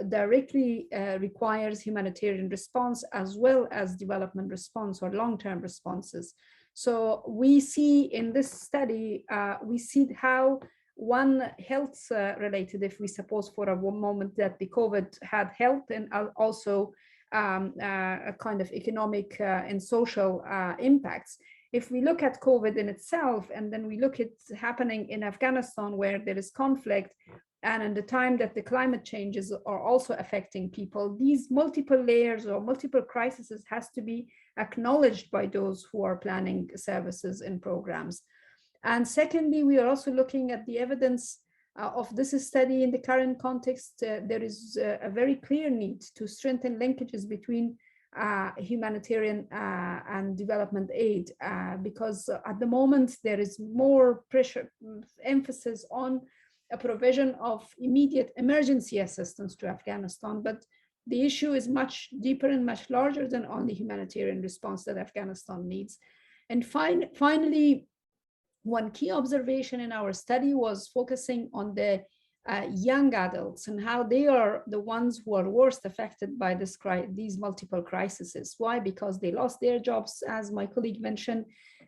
D: directly requires humanitarian response as well as development response or long-term responses. So we see in this study, we see how One health related, if we suppose for a moment that the COVID had health and also a kind of economic and social impacts. If we look at COVID in itself, and then we look at happening in Afghanistan where there is conflict, and in the time that the climate changes are also affecting people, these multiple layers or multiple crises has to be acknowledged by those who are planning services and programs. And secondly, we are also looking at the evidence of this study in the current context. There is a very clear need to strengthen linkages between humanitarian and development aid, because at the moment there is more emphasis on a provision of immediate emergency assistance to Afghanistan, but the issue is much deeper and much larger than only humanitarian response that Afghanistan needs. And finally, one key observation in our study was focusing on the young adults and how they are the ones who are worst affected by these multiple crises. Why? Because they lost their jobs, as my colleague mentioned,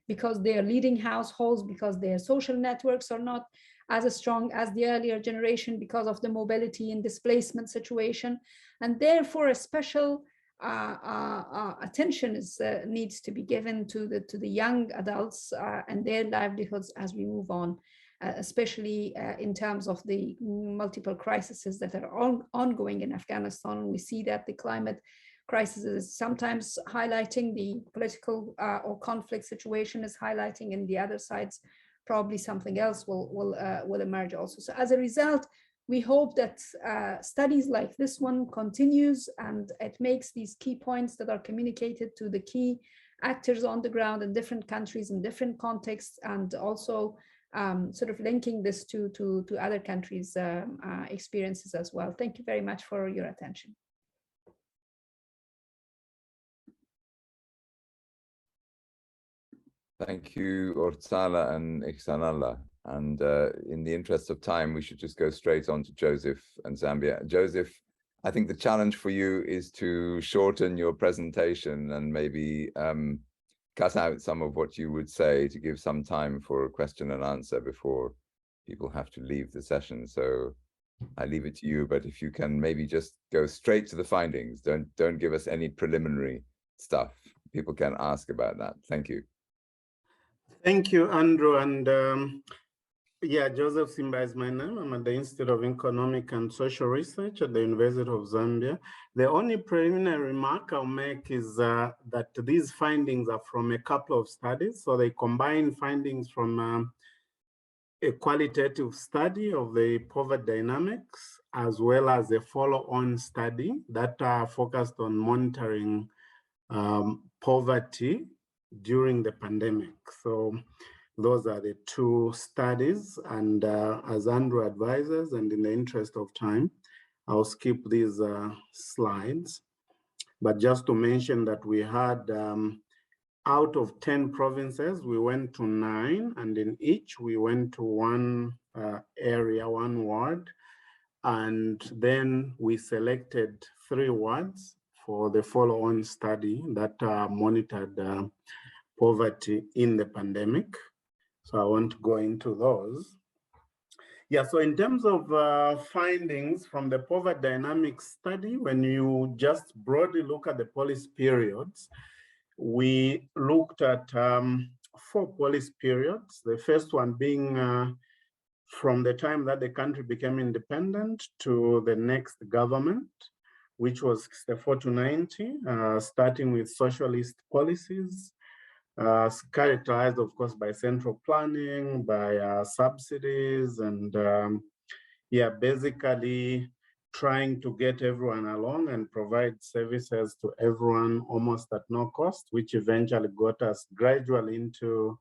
D: because they are leading households, because their social networks are not as strong as the earlier generation because of the mobility and displacement situation. And therefore, a special attention needs to be given to the young adults and their livelihoods as we move on, especially in terms of the multiple crises that are ongoing in Afghanistan. We see that the climate crisis is sometimes highlighting, the political or conflict situation is highlighting, and the other sides probably something else will emerge also. So as a result, we hope that studies like this one continues, and it makes these key points that are communicated to the key actors on the ground in different countries in different contexts, and also sort of linking this to other countries' experiences as well. Thank you very much for your attention.
B: Thank you, Ortsala and Iksanallah. And in the interest of time, we should just go straight on to Joseph and Zambia. Joseph, I think the challenge for you is to shorten your presentation and maybe cut out some of what you would say to give some time for question and answer before people have to leave the session. So I leave it to you, but if you can maybe just go straight to the findings, don't give us any preliminary stuff. People can ask about that. Thank you.
F: Thank you, Andrew. And yeah, Joseph Simba is my name. I'm at the Institute of Economic and Social Research at the University of Zambia. The only preliminary remark I'll make is that these findings are from a couple of studies. So they combine findings from a qualitative study of the poverty dynamics, as well as a follow-on study that focused on monitoring poverty during the pandemic. So those are the two studies, and as Andrew advises, and in the interest of time, I'll skip these slides. But just to mention that we had, out of 10 provinces, we went to 9, and in each we went to one area, one ward, and then we selected 3 wards for the follow-on study that monitored poverty in the pandemic. So I won't go into those. Yeah, so in terms of findings from the poverty dynamics study, when you just broadly look at the policy periods, we looked at 4 policy periods. The first one being from the time that the country became independent to the next government, which was 64 to 90, starting with socialist policies, characterized, of course, by central planning, by subsidies, and yeah, basically trying to get everyone along and provide services to everyone almost at no cost, which eventually got us gradually into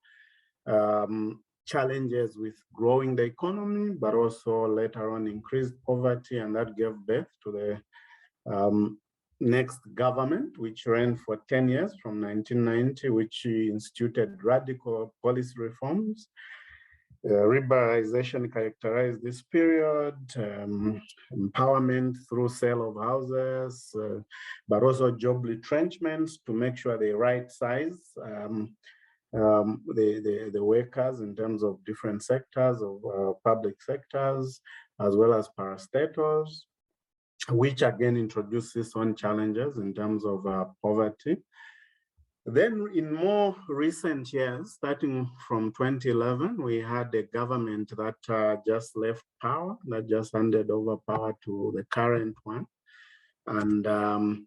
F: challenges with growing the economy, but also later on increased poverty, and that gave birth to the next government, which ran for 10 years from 1990, which instituted radical policy reforms. Liberalization characterized this period, empowerment through sale of houses, but also job retrenchments to make sure they right size the workers in terms of different sectors of public sectors, as well as parastatals, which again introduces its own challenges in terms of poverty. Then in more recent years, starting from 2011, we had a government that just left power, that just handed over power to the current one. And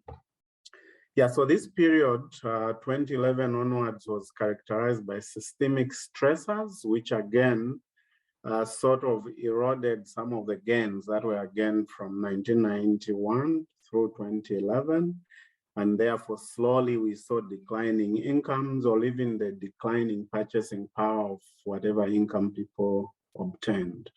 F: yeah, so this period, 2011 onwards, was characterized by systemic stressors, which again sort of eroded some of the gains that were gained from 1991 through 2011. And therefore, slowly we saw declining incomes or even the declining purchasing power of whatever income people obtained.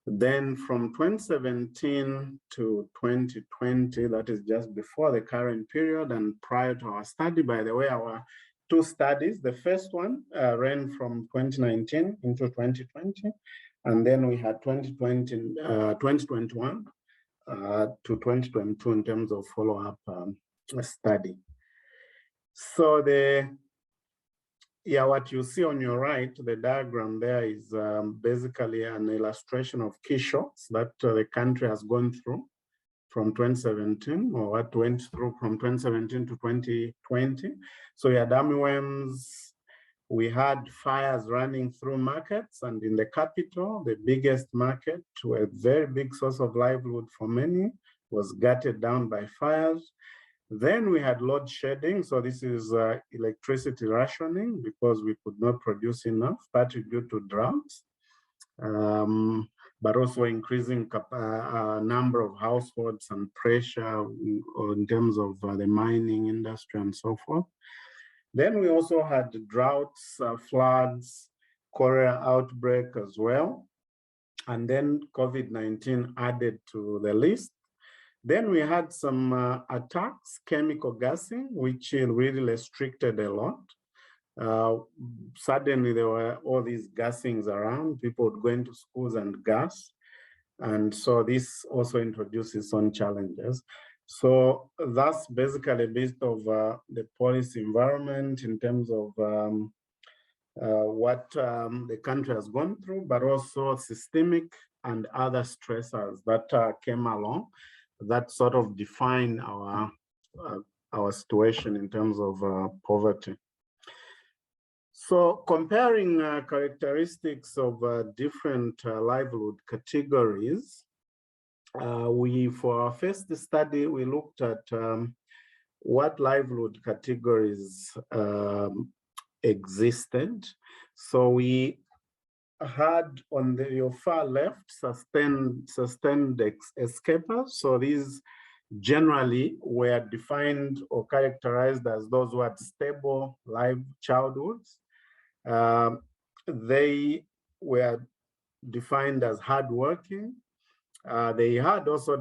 F: Then from 2017 to 2020, that is just before the current period and prior to our study, by the way, our two studies, the first one ran from 2019 into 2020, and then we had 2021 to 2022 in terms of follow-up study. So what you see on your right, the diagram there is basically an illustration of key shocks that the country has gone through from 2017, or what went through from 2017 to 2020. So we had army worms, we had fires running through markets, and in the capital, the biggest market, a very big source of livelihood for many, was gutted down by fires. Then we had load shedding. So this is electricity rationing because we could not produce enough, partly due to droughts, but also increasing number of households and pressure in terms of the mining industry and so forth. Then we also had droughts, floods, cholera outbreak as well. And then COVID-19 added to the list. Then we had some attacks, chemical gassing, which really restricted a lot. Suddenly there were all these gassings around, people would go into schools and gas. And so this also introduces some challenges. So that's basically a bit of the policy environment in terms of what the country has gone through, but also systemic and other stressors that came along that sort of define our situation in terms of poverty. So comparing characteristics of different livelihood categories, for our first study, we looked at what livelihood categories existed. So we had on your far left sustained escapers. So these generally were defined or characterized as those who had stable life childhoods. They were defined as hardworking. They had also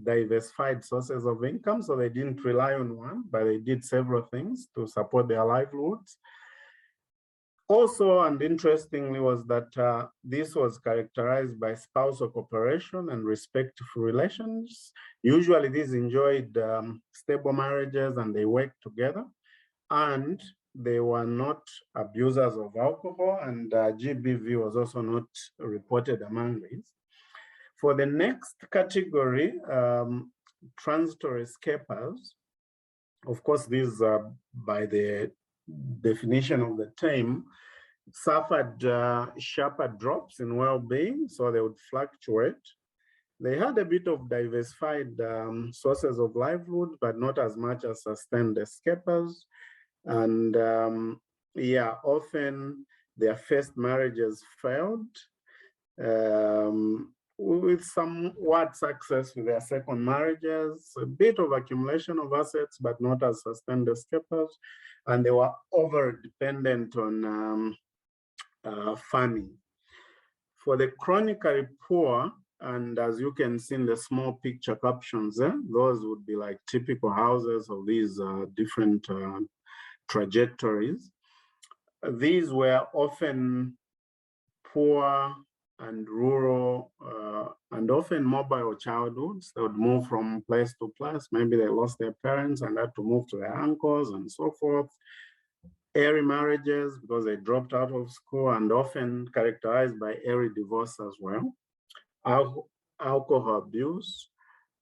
F: diversified sources of income, so they didn't rely on one, but they did several things to support their livelihoods. Also, and interestingly, was that this was characterized by spousal cooperation and respectful relations. Usually these enjoyed stable marriages and they worked together, and they were not abusers of alcohol, and GBV was also not reported among these. For the next category, Transitor Escapers, of course, these by the definition of the term, suffered sharper drops in well-being, so they would fluctuate. They had a bit of diversified sources of livelihood, but not as much as sustained escapers. And yeah, often their first marriages failed, with somewhat success with their second marriages, a bit of accumulation of assets, but not as sustained escapers. And they were over-dependent on farming. For the chronically poor, and as you can see in the small picture captions there, those would be like typical houses of these different trajectories. These were often poor and rural and often mobile childhoods. They would move from place to place. Maybe they lost their parents and had to move to their uncles and so forth. early marriages because they dropped out of school and often characterized by early divorce as well, alcohol abuse,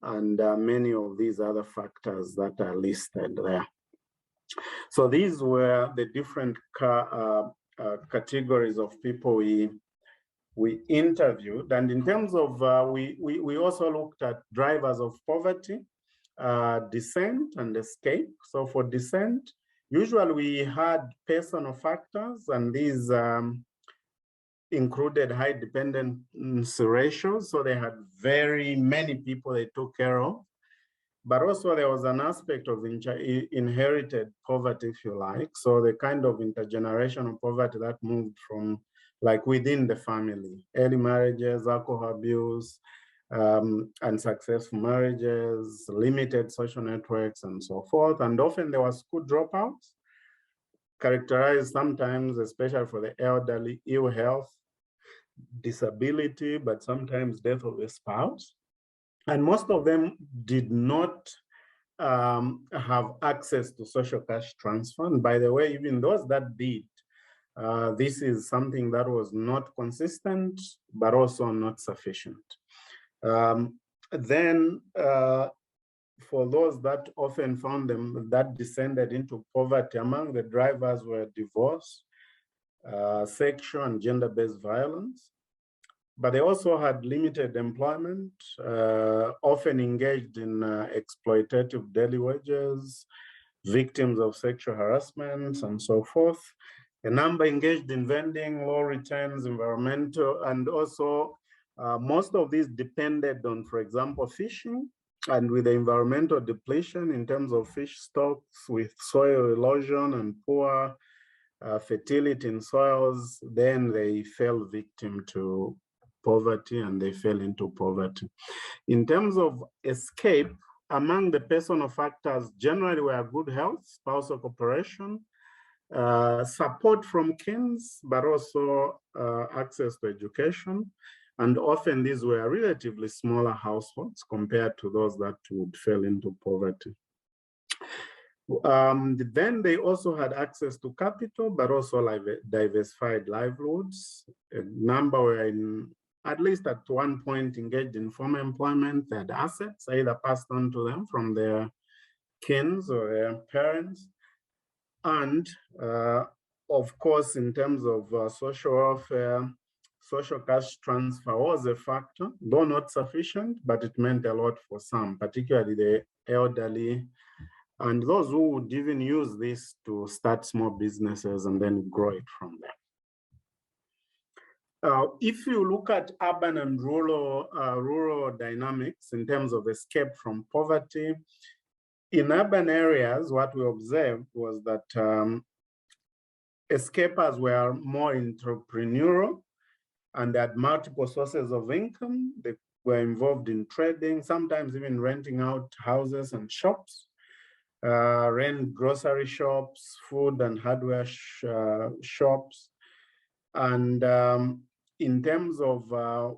F: and many of these other factors that are listed there. So these were the different categories of people we interviewed. And in terms of, we also looked at drivers of poverty, descent and escape. So for descent, usually we had personal factors, and these included high dependency ratios. So they had very many people they took care of. But also there was an aspect of inherited poverty, if you like. So the kind of intergenerational poverty that moved from like within the family, early marriages, alcohol abuse, unsuccessful marriages, limited social networks, and so forth. And often there were school dropouts, characterized sometimes, especially for the elderly, ill health, disability, but sometimes death of a spouse. And most of them did not have access to social cash transfer. And by the way, even those that did, this is something that was not consistent, but also not sufficient. Then for those that often found them that descended into poverty, among the drivers were divorce, sexual and gender-based violence. But they also had limited employment, often engaged in exploitative daily wages, victims of sexual harassment, and so forth. A number engaged in vending, low returns, environmental, and also most of these depended on, for example, fishing. And with the environmental depletion in terms of fish stocks, with soil erosion and poor fertility in soils, then they fell victim to poverty and they fell into poverty. In terms of escape, among the personal factors generally were good health, spousal cooperation, support from kins, but also access to education. And often these were relatively smaller households compared to those that would fall into poverty. Then they also had access to capital, but also like diversified livelihoods. A number were at least at one point engaged in formal employment. They had assets either passed on to them from their kins or their parents. And of course, in terms of social welfare, social cash transfer was a factor, though not sufficient, but it meant a lot for some, particularly the elderly, and those who would even use this to start small businesses and then grow it from there. If you look at urban and rural dynamics in terms of escape from poverty, in urban areas, what we observed was that escapers were more entrepreneurial and had multiple sources of income. They were involved in trading, sometimes even renting out houses and shops, rent grocery shops, food and hardware shops. And in terms of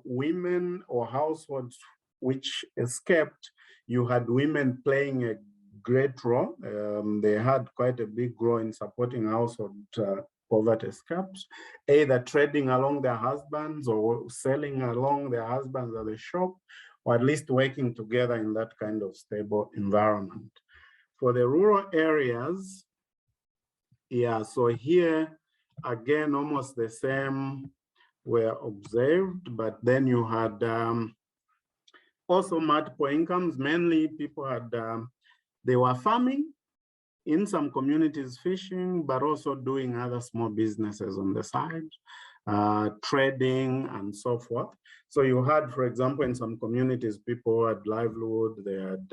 F: women or households which escaped, you had women playing a great role. They had quite a big role in supporting household poverty escapes, either trading along their husbands or selling along their husbands at the shop, or at least working together in that kind of stable environment. For the rural areas, yeah, so here, again, almost the same were observed, but then you had also multiple incomes. Mainly people had, they were farming, in some communities fishing, but also doing other small businesses on the side, trading and so forth. So you had, for example, in some communities, people had livelihood, they had,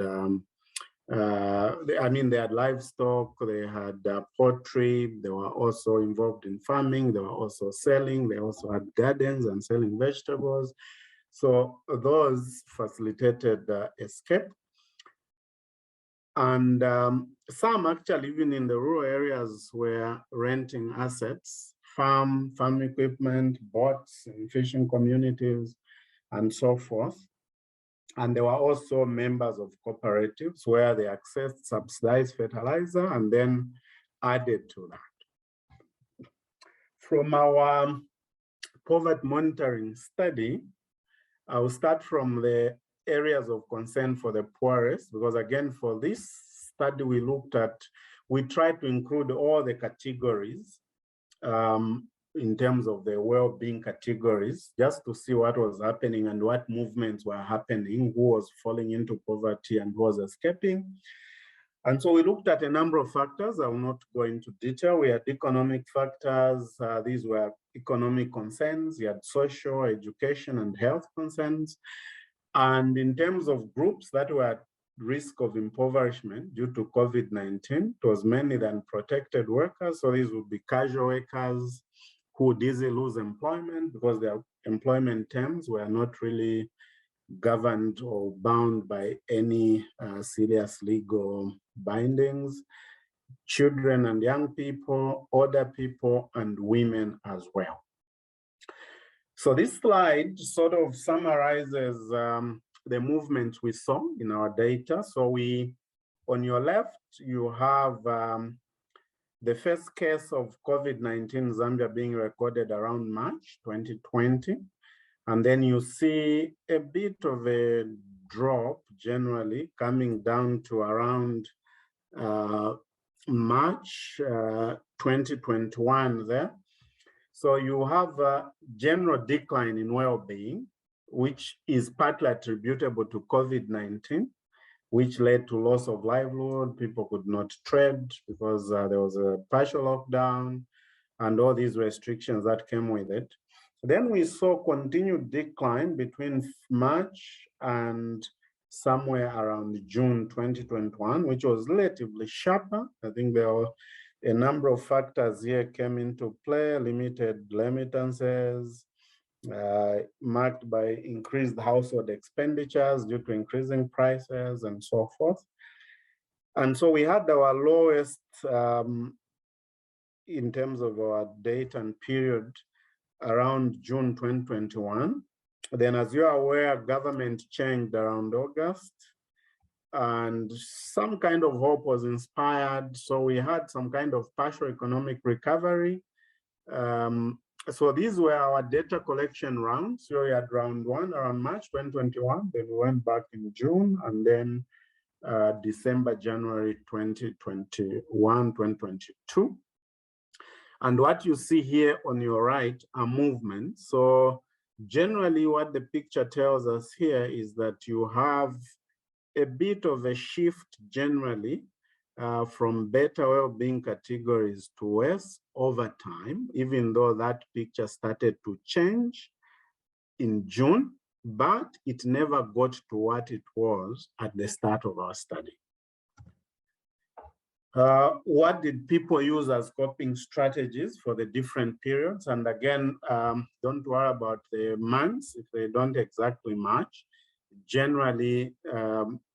F: they had livestock, they had poultry, they were also involved in farming, they were also selling, they also had gardens and selling vegetables. So those facilitated escape. And some actually, even in the rural areas, were renting assets, farm equipment, boats in fishing communities, and so forth. And they were also members of cooperatives where they accessed subsidized fertilizer and then added to that. from our poverty monitoring study, I'll start from the areas of concern for the poorest, because again, for this study we tried to include all the categories in terms of the well-being categories, just to see what was happening and what movements were happening, who was falling into poverty and who was escaping. And so we looked at a number of factors. I will not go into detail. We had economic factors. These were economic concerns. You had social, education, and health concerns. And in terms of groups that were at risk of impoverishment due to COVID-19, it was mainly the unprotected workers. So these would be casual workers who would easily lose employment because their employment terms were not really governed or bound by any serious legal bindings, children and young people, older people, and women as well. So this slide sort of summarizes the movements we saw in our data. So on your left, you have the first case of COVID-19 in Zambia being recorded around March 2020. And then you see a bit of a drop generally coming down to around March 2021 there. So you have a general decline in well-being, which is partly attributable to COVID-19, which led to loss of livelihood. People could not trade because there was a partial lockdown and all these restrictions that came with it. Then we saw continued decline between March and somewhere around June 2021, which was relatively sharper. I think there were a number of factors here came into play: limited remittances, marked by increased household expenditures due to increasing prices and so forth. And so we had our lowest in terms of our date and period around June 2021. Then, as you are aware, government changed around August and some kind of hope was inspired. So we had some kind of partial economic recovery. So these were our data collection rounds. So we had round one around March 2021, then we went back in June, and then December, January 2021, 2022. And what you see here on your right are movements. So generally what the picture tells us here is that you have a bit of a shift generally from better well-being categories to worse over time, even though that picture started to change in June, but it never got to what it was at the start of our study. What did people use as coping strategies for the different periods? And again, don't worry about the months if they don't exactly match. Generally,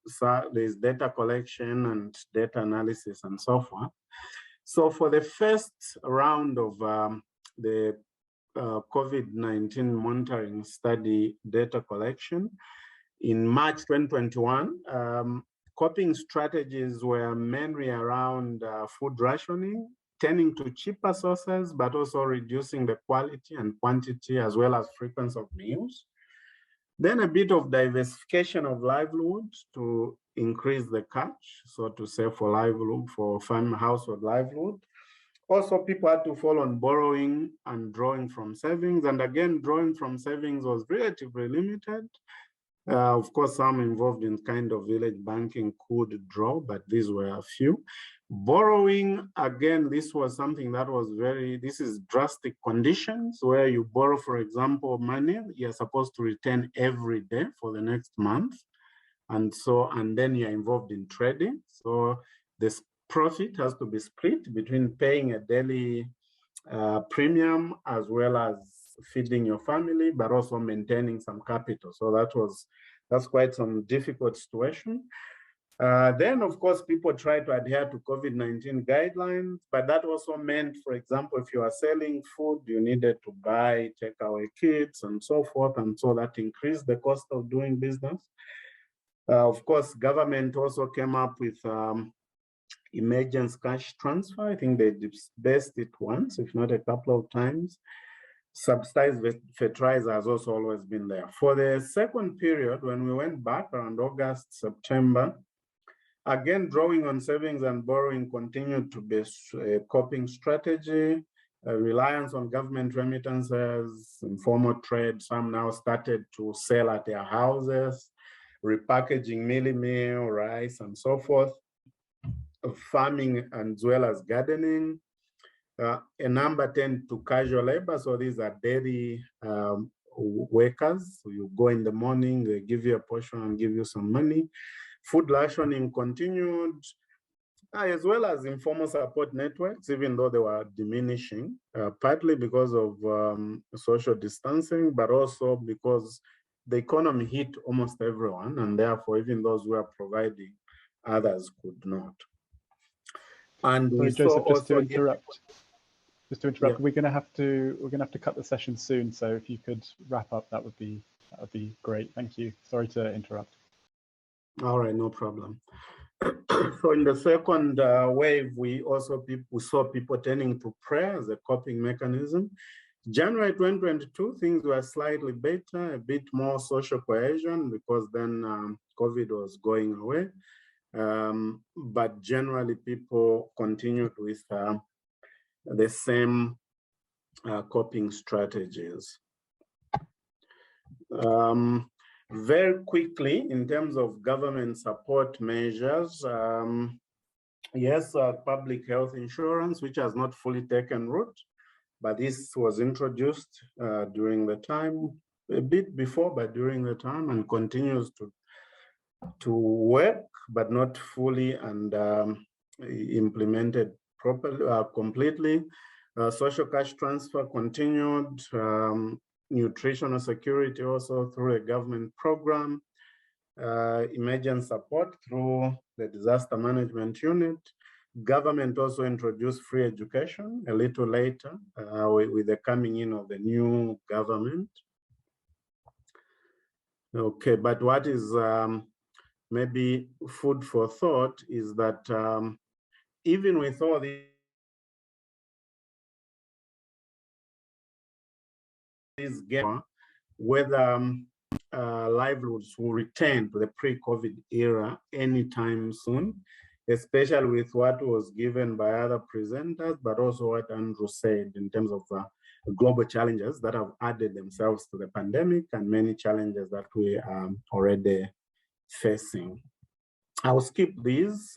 F: so there's data collection and data analysis and so forth. So for the first round of the COVID-19 monitoring study data collection in March 2021, coping strategies were mainly around food rationing, turning to cheaper sources, but also reducing the quality and quantity as well as frequency of meals. Then a bit of diversification of livelihood to increase the catch, so to say for livelihood, for family household livelihood. Also, people had to fall on borrowing and drawing from savings. And again, drawing from savings was relatively limited. Of course, some involved in kind of village banking could draw, but these were a few. Borrowing, again, this was something that was this is drastic conditions where you borrow, for example, money you're supposed to return every day for the next month. And then you're involved in trading. So this profit has to be split between paying a daily premium as well as feeding your family, but also maintaining some capital. So that's quite some difficult situation. Then, of course, people try to adhere to COVID-19 guidelines, but that also meant, for example, if you are selling food, you needed to buy takeaway kits and so forth, and so that increased the cost of doing business. Of course, government also came up with emergency cash transfer. I think they disbursed it once, if not a couple of times. Subsidized fertilizer has also always been there. For the second period, when we went back around August, September, again, drawing on savings and borrowing continued to be a coping strategy. Reliance on government remittances, informal trade, some now started to sell at their houses, repackaging mealie meal, rice, and so forth, farming as well as gardening. A number 10 to casual labor, so these are daily workers. So you go in the morning, they give you a portion and give you some money. Food rationing continued, as well as informal support networks, even though they were diminishing, partly because of social distancing, but also because the economy hit almost everyone, and therefore even those who are providing, others could not. And
A: sorry,
F: we
A: Joseph,
F: saw
A: just to
F: also
A: interrupt.
F: Yeah.
A: We're gonna have to cut the session soon. So if you could wrap up, that would be great. Thank you. Sorry to interrupt.
F: All right, no problem. So in the second wave, we saw people turning to prayer as a coping mechanism. January 2022, things were slightly better, a bit more social cohesion because then COVID was going away. But generally, people continued with the same coping strategies. Very quickly, in terms of government support measures, yes, public health insurance, which has not fully taken root, but this was introduced during the time, a bit before, but during the time, and continues to work, but not fully and implemented properly, completely. Social cash transfer continued. Nutritional security also through a government program, emergency support through the disaster management unit. Government also introduced free education a little later with the coming in of the new government. Okay, but what is maybe food for thought is that even with all these whether livelihoods will return to the pre-COVID era anytime soon, especially with what was given by other presenters, but also what Andrew said in terms of global challenges that have added themselves to the pandemic and many challenges that we are already facing. I'll skip these.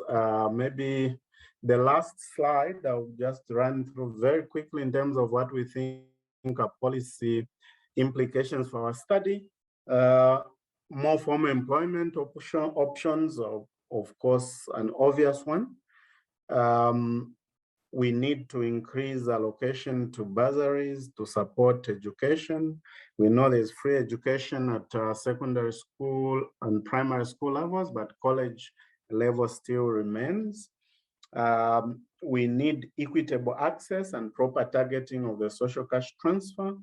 F: Maybe the last slide, I'll just run through very quickly in terms of what we think are policy implications for our study. More formal employment options, of course, an obvious one. We need to increase allocation to bursaries to support education. We know there's free education at secondary school and primary school levels, but college level still remains. We need equitable access and proper targeting of the social cash transfer,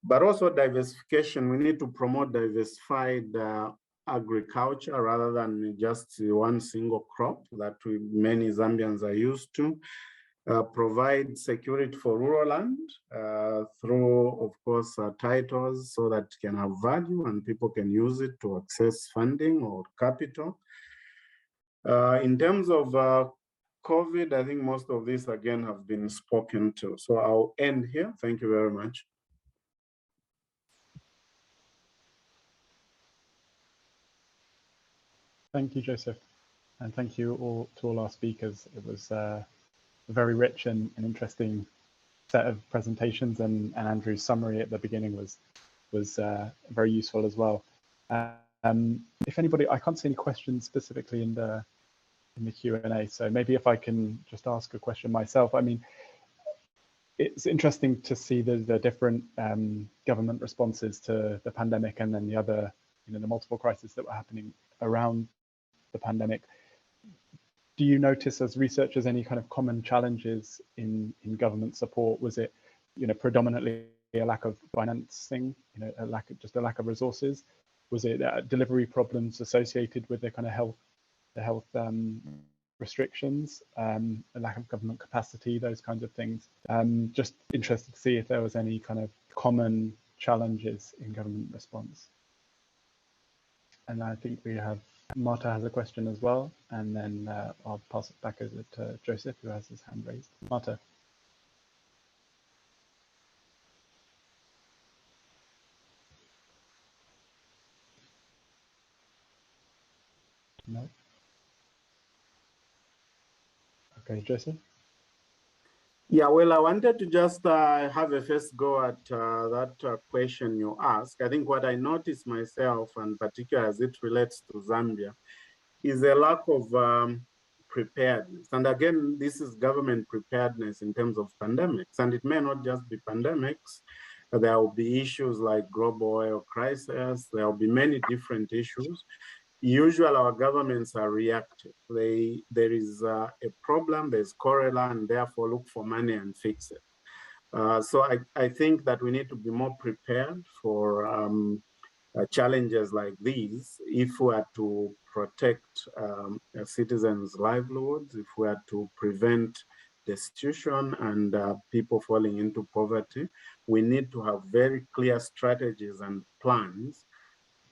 F: but also diversification. We need to promote diversified agriculture rather than just one single crop that many Zambians are used to. Provide security for rural land through, of course, titles so that it can have value and people can use it to access funding or capital. In terms of COVID, I think most of these again have been spoken to. So I'll end here. Thank you very much.
A: Thank you, Joseph. And thank you all to all our speakers. It was a very rich and interesting set of presentations, and Andrew's summary at the beginning was very useful as well. If anybody, I can't see any questions specifically in the Q&A, so maybe if I can just ask a question myself. I mean, it's interesting to see the different government responses to the pandemic and then the other, the multiple crises that were happening around the pandemic. Do you notice as researchers any kind of common challenges in government support? Was it, predominantly a lack of financing, a lack of resources? Was it delivery problems associated with the kind of health restrictions, a lack of government capacity, those kinds of things. Just interested to see if there was any kind of common challenges in government response. And I think we have, Marta has a question as well, and then I'll pass it back over to Joseph, who has his hand raised. Marta. No. Okay, Joseph.
F: Yeah, well, I wanted to just have a first go at that question you asked. I think what I noticed myself, and particularly as it relates to Zambia, is a lack of preparedness. And again, this is government preparedness in terms of pandemics. And it may not just be pandemics. There will be issues like global oil crisis. There will be many different issues. Usually our governments are reactive. There is a problem, there's cholera, and therefore look for money and fix it. So I think that we need to be more prepared for challenges like these if we are to protect citizens' livelihoods, if we are to prevent destitution and people falling into poverty. We need to have very clear strategies and plans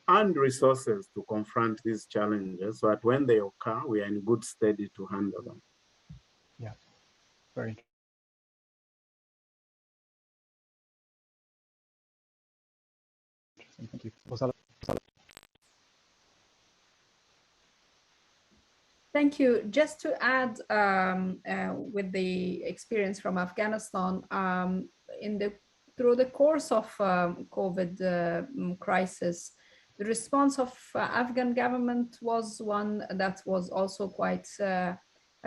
F: and resources to confront these challenges so that when they occur, we are in good stead to handle them.
A: Yeah, very interesting. Thank you.
D: Thank you. Just to add, with the experience from Afghanistan, through the course of COVID crisis, the response of Afghan government was one that was also quite a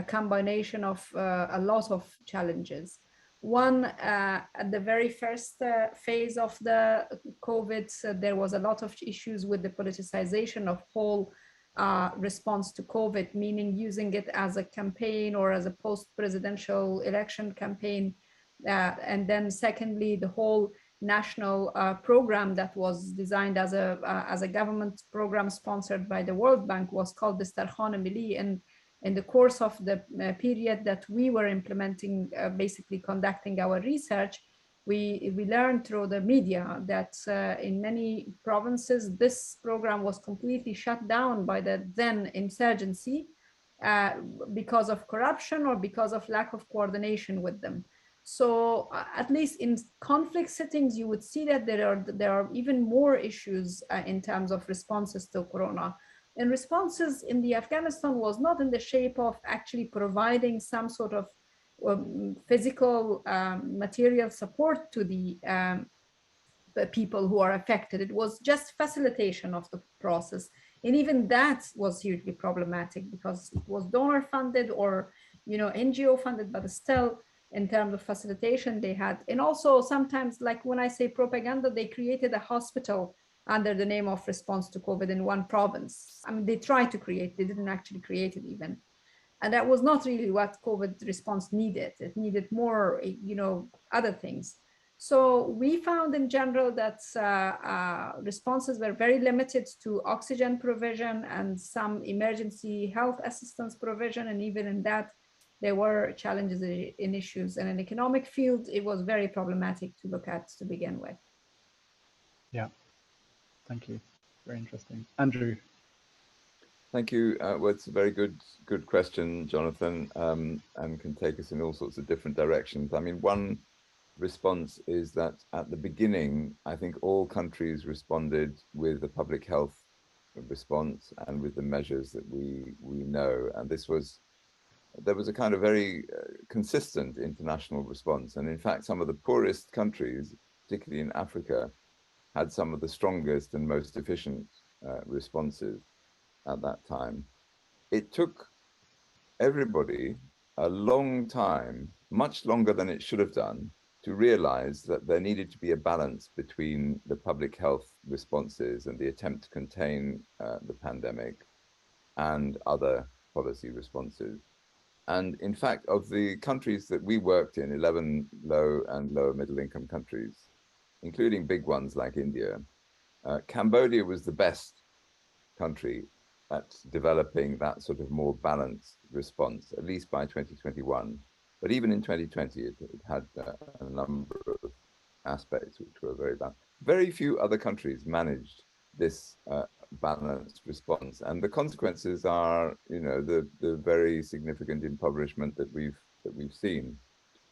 D: combination of a lot of challenges. One, at the very first phase of the COVID, there was a lot of issues with the politicization of whole response to COVID, meaning using it as a campaign or as a post-presidential election campaign. And then secondly, the whole national program that was designed as a government program sponsored by the World Bank was called the Starkhane Milli. And in the course of the period that we were implementing, basically conducting our research, we learned through the media that in many provinces, this program was completely shut down by the then insurgency because of corruption or because of lack of coordination with them. So at least in conflict settings, you would see that there are even more issues in terms of responses to Corona. And responses in the Afghanistan was not in the shape of actually providing some sort of physical material support to the people who are affected. It was just facilitation of the process. And even that was hugely problematic because it was donor funded or, NGO funded, but still in terms of facilitation they had. And also sometimes, like when I say propaganda, they created a hospital under the name of response to COVID in one province. I mean, they tried to create, they didn't actually create it even. And that was not really what COVID response needed. It needed more, other things. So we found in general that responses were very limited to oxygen provision and some emergency health assistance provision. And even in that, there were challenges in issues. And in the economic field, it was very problematic to look at to begin with.
A: Yeah, thank you. Very interesting. Andrew.
B: Thank you. Well, it's a very good question, Jonathan, and can take us in all sorts of different directions. I mean, one response is that at the beginning, I think all countries responded with a public health response and with the measures that we know. And there was a kind of very consistent international response. And in fact, some of the poorest countries, particularly in Africa, had some of the strongest and most efficient responses at that time. It took everybody a long time, much longer than it should have done, to realize that there needed to be a balance between the public health responses and the attempt to contain the pandemic and other policy responses. And in fact, of the countries that we worked in, 11 low and lower middle income countries, including big ones like India, Cambodia was the best country at developing that sort of more balanced response, at least by 2021. But even in 2020, it had a number of aspects which were very bad. Very few other countries managed this balanced response, and the consequences are, you know, the very significant impoverishment that we've seen.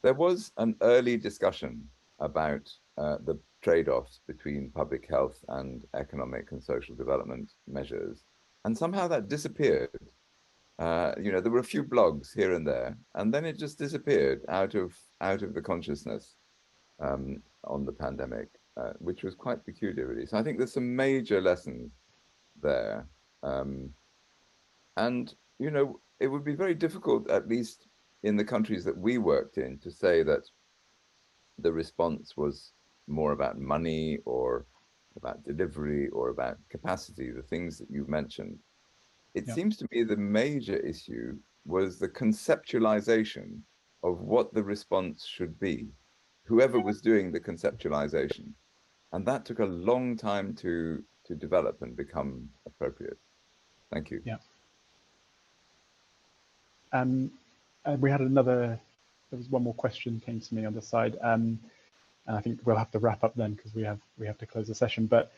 B: There was an early discussion about the trade-offs between public health and economic and social development measures, and somehow that disappeared. You know, there were a few blogs here and there, and then it just disappeared out of the consciousness on the pandemic, which was quite peculiar, really. So I think there's some major lessons there, and you know, it would be very difficult, at least in the countries that we worked in, to say that the response was more about money or about delivery or about capacity, the things that you mentioned. It seems to me the major issue was the conceptualization of what the response should be, whoever was doing the conceptualization. And that took a long time to develop and become appropriate. Thank you.
A: Yeah. We had there was one more question came to me on the side. And I think we'll have to wrap up then because we have to close the session. But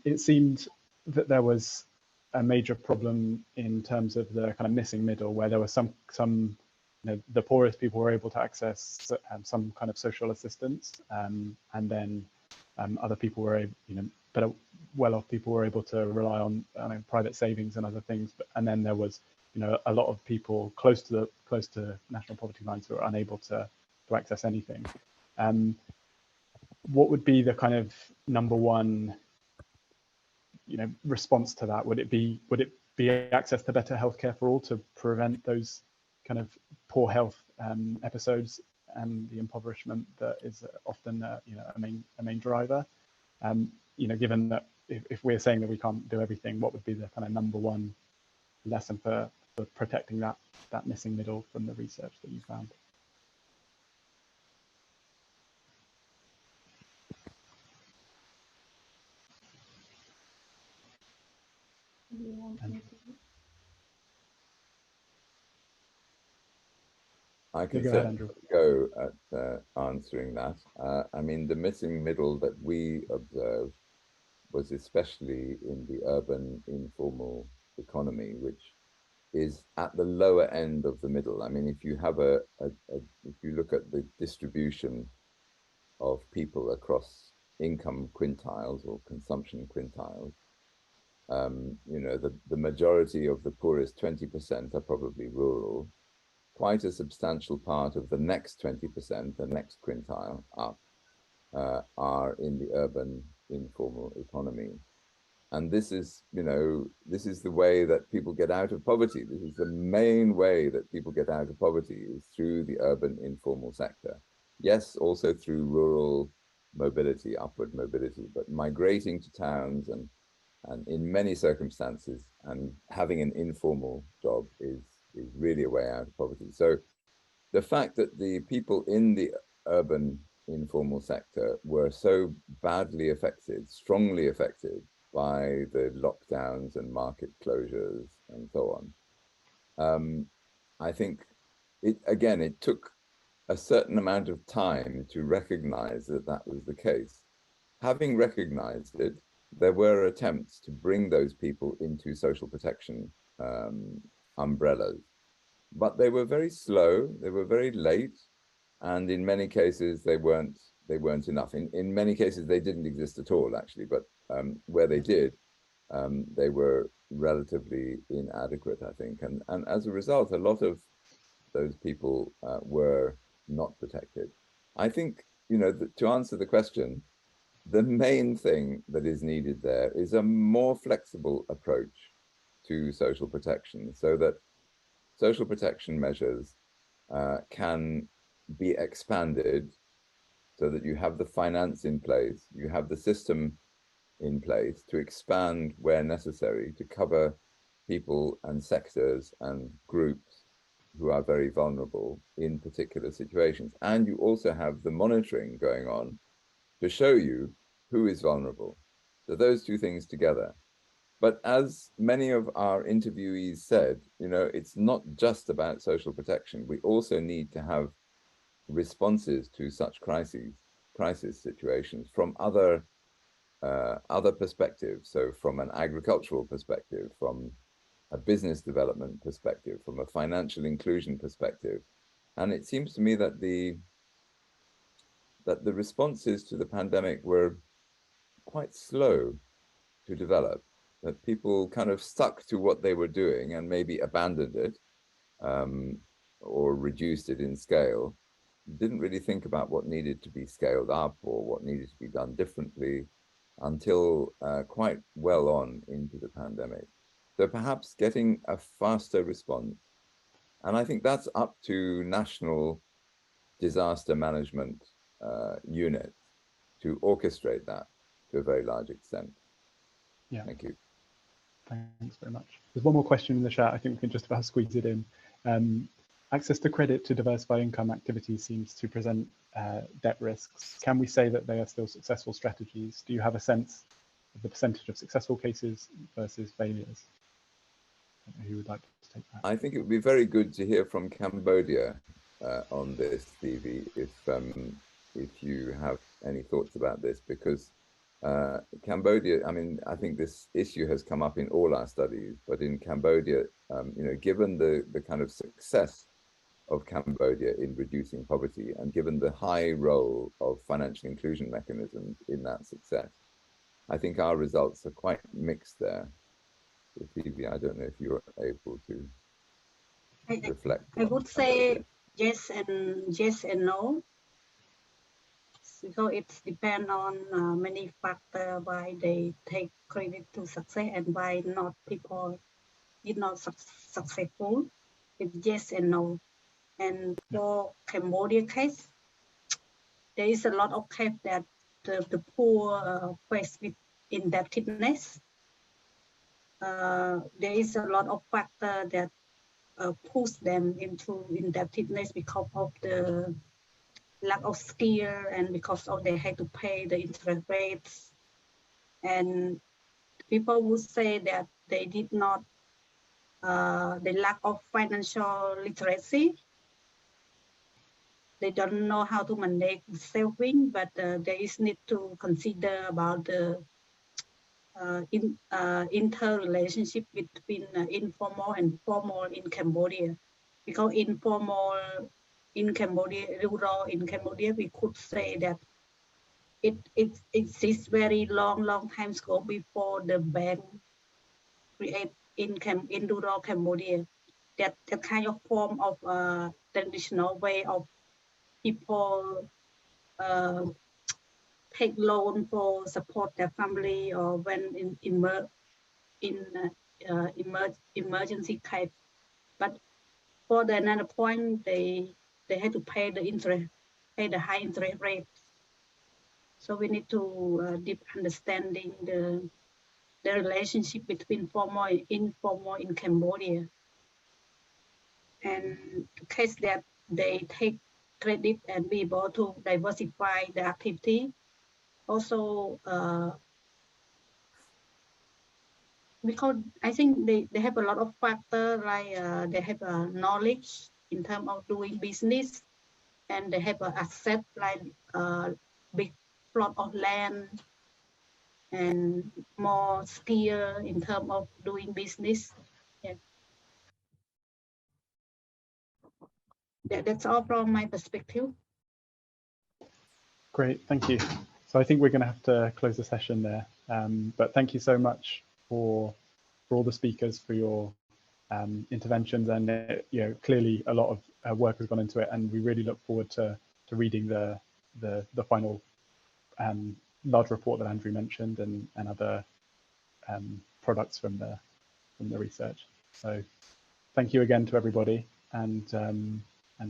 A: it seemed that there was a major problem in terms of the kind of missing middle, where there was some you know, the poorest people were able to access some kind of social assistance, and then other people were able, you know, better well-off people were able to rely on private savings and other things. And then there was, you know, a lot of people close to national poverty lines who are unable to access anything. What would be the kind of number one, you know, response to that? Would it be access to better healthcare for all to prevent those kind of poor health episodes and the impoverishment that is often you know, a main driver? You know, given that if we're saying that we can't do everything, what would be the kind of number one lesson for protecting that missing middle from the research that you found?
B: I can certainly go at answering that. I mean, the missing middle that we observed was especially in the urban informal economy, which is at the lower end of the middle. I mean, if you have if you look at the distribution of people across income quintiles or consumption quintiles, you know, the majority of the poorest 20% are probably rural. Quite a substantial part of the next 20%, the next quintile up, are in the urban informal economy. And this is, you know, this is the way that people get out of poverty. This is the main way that people get out of poverty, is through the urban informal sector. Yes, also through rural mobility, upward mobility, but migrating to towns and in many circumstances and having an informal job is really a way out of poverty. So the fact that the people in the urban informal sector were so badly affected, strongly affected by the lockdowns and market closures and so on, I think it took a certain amount of time to recognize that that was the case. Having recognized it, there were attempts to bring those people into social protection umbrellas, but they were very slow, they were very late, and in many cases they weren't enough. In many cases they didn't exist at all, actually, but where they did, they were relatively inadequate, I think, and as a result, a lot of those people were not protected. I think, you know, to answer the question, the main thing that is needed there is a more flexible approach to social protection, so that social protection measures can be expanded, so that you have the finance in place, you have the system in place to expand where necessary to cover people and sectors and groups who are very vulnerable in particular situations. And you also have the monitoring going on to show you who is vulnerable. So those two things together, But as many of our interviewees said, you know, it's not just about social protection. We also need to have responses to such crisis situations from other perspectives. So from an agricultural perspective, from a business development perspective, from a financial inclusion perspective. And it seems to me that the responses to the pandemic were quite slow to develop, that people kind of stuck to what they were doing and maybe abandoned it or reduced it in scale, didn't really think about what needed to be scaled up or what needed to be done differently until quite well on into the pandemic. So perhaps getting a faster response. And I think that's up to national disaster management units to orchestrate that to a very large extent.
A: Yeah.
B: Thank you.
A: Thanks very much. There's one more question in the chat. I think we can just about squeeze it in. Access to credit to diversify income activities seems to present debt risks. Can we say that they are still successful strategies? Do you have a sense of the percentage of successful cases versus failures? I don't know who would like to take that.
B: I think it would be very good to hear from Cambodia on this, Stevie, if you have any thoughts about this, because Cambodia, I mean, I think this issue has come up in all our studies, but in Cambodia, you know, given the kind of success of Cambodia in reducing poverty and given the high role of financial inclusion mechanisms in that success, I think our results are quite mixed there. So Phoebe, I don't know if you're able to reflect.
C: I would say yes and no. Because it depends on many factors why they take credit to success and why not people did not successful. It's yes and no. And for Cambodia case, there is a lot of case that the poor faced with indebtedness. There is a lot of factors that push them into indebtedness because of the lack of skill and because of they had to pay the interest rates. And people would say that they did not, the lack of financial literacy. They don't know how to manage saving, but there is need to consider about the interrelationship between informal and formal in Cambodia. Because informal in Cambodia, rural in Cambodia, we could say that it exists very long time ago before the bank create in rural Cambodia. That kind of form of traditional way of people take loan for support their family or when emergency case. But for the another point, they had to pay the interest, pay the high interest rate. So we need to deep understanding the relationship between formal and informal in Cambodia. And the case that they take credit and be able to diversify the activity. Also, because I think they have a lot of factors, like they have knowledge in terms of doing business, and they have an asset like big plot of land and more skill in terms of doing business. Yeah. That's all from my perspective.
A: Great, thank you. So I think we're going to have to close the session there. But thank you so much for all the speakers for your interventions, and you know, clearly a lot of work has gone into it, and we really look forward to reading the final large report that Andrew mentioned and other products from the research. So thank you again to everybody, and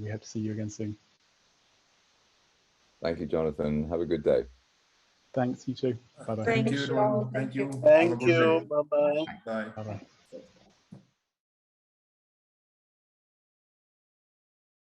A: we hope to see you again soon.
B: Thank you, Jonathan. Have a good day.
A: Thanks, you too. Bye-bye.
E: Thank you, everyone. Thank you.
F: Thank you. Bye-bye.
E: Bye.
A: Bye-bye.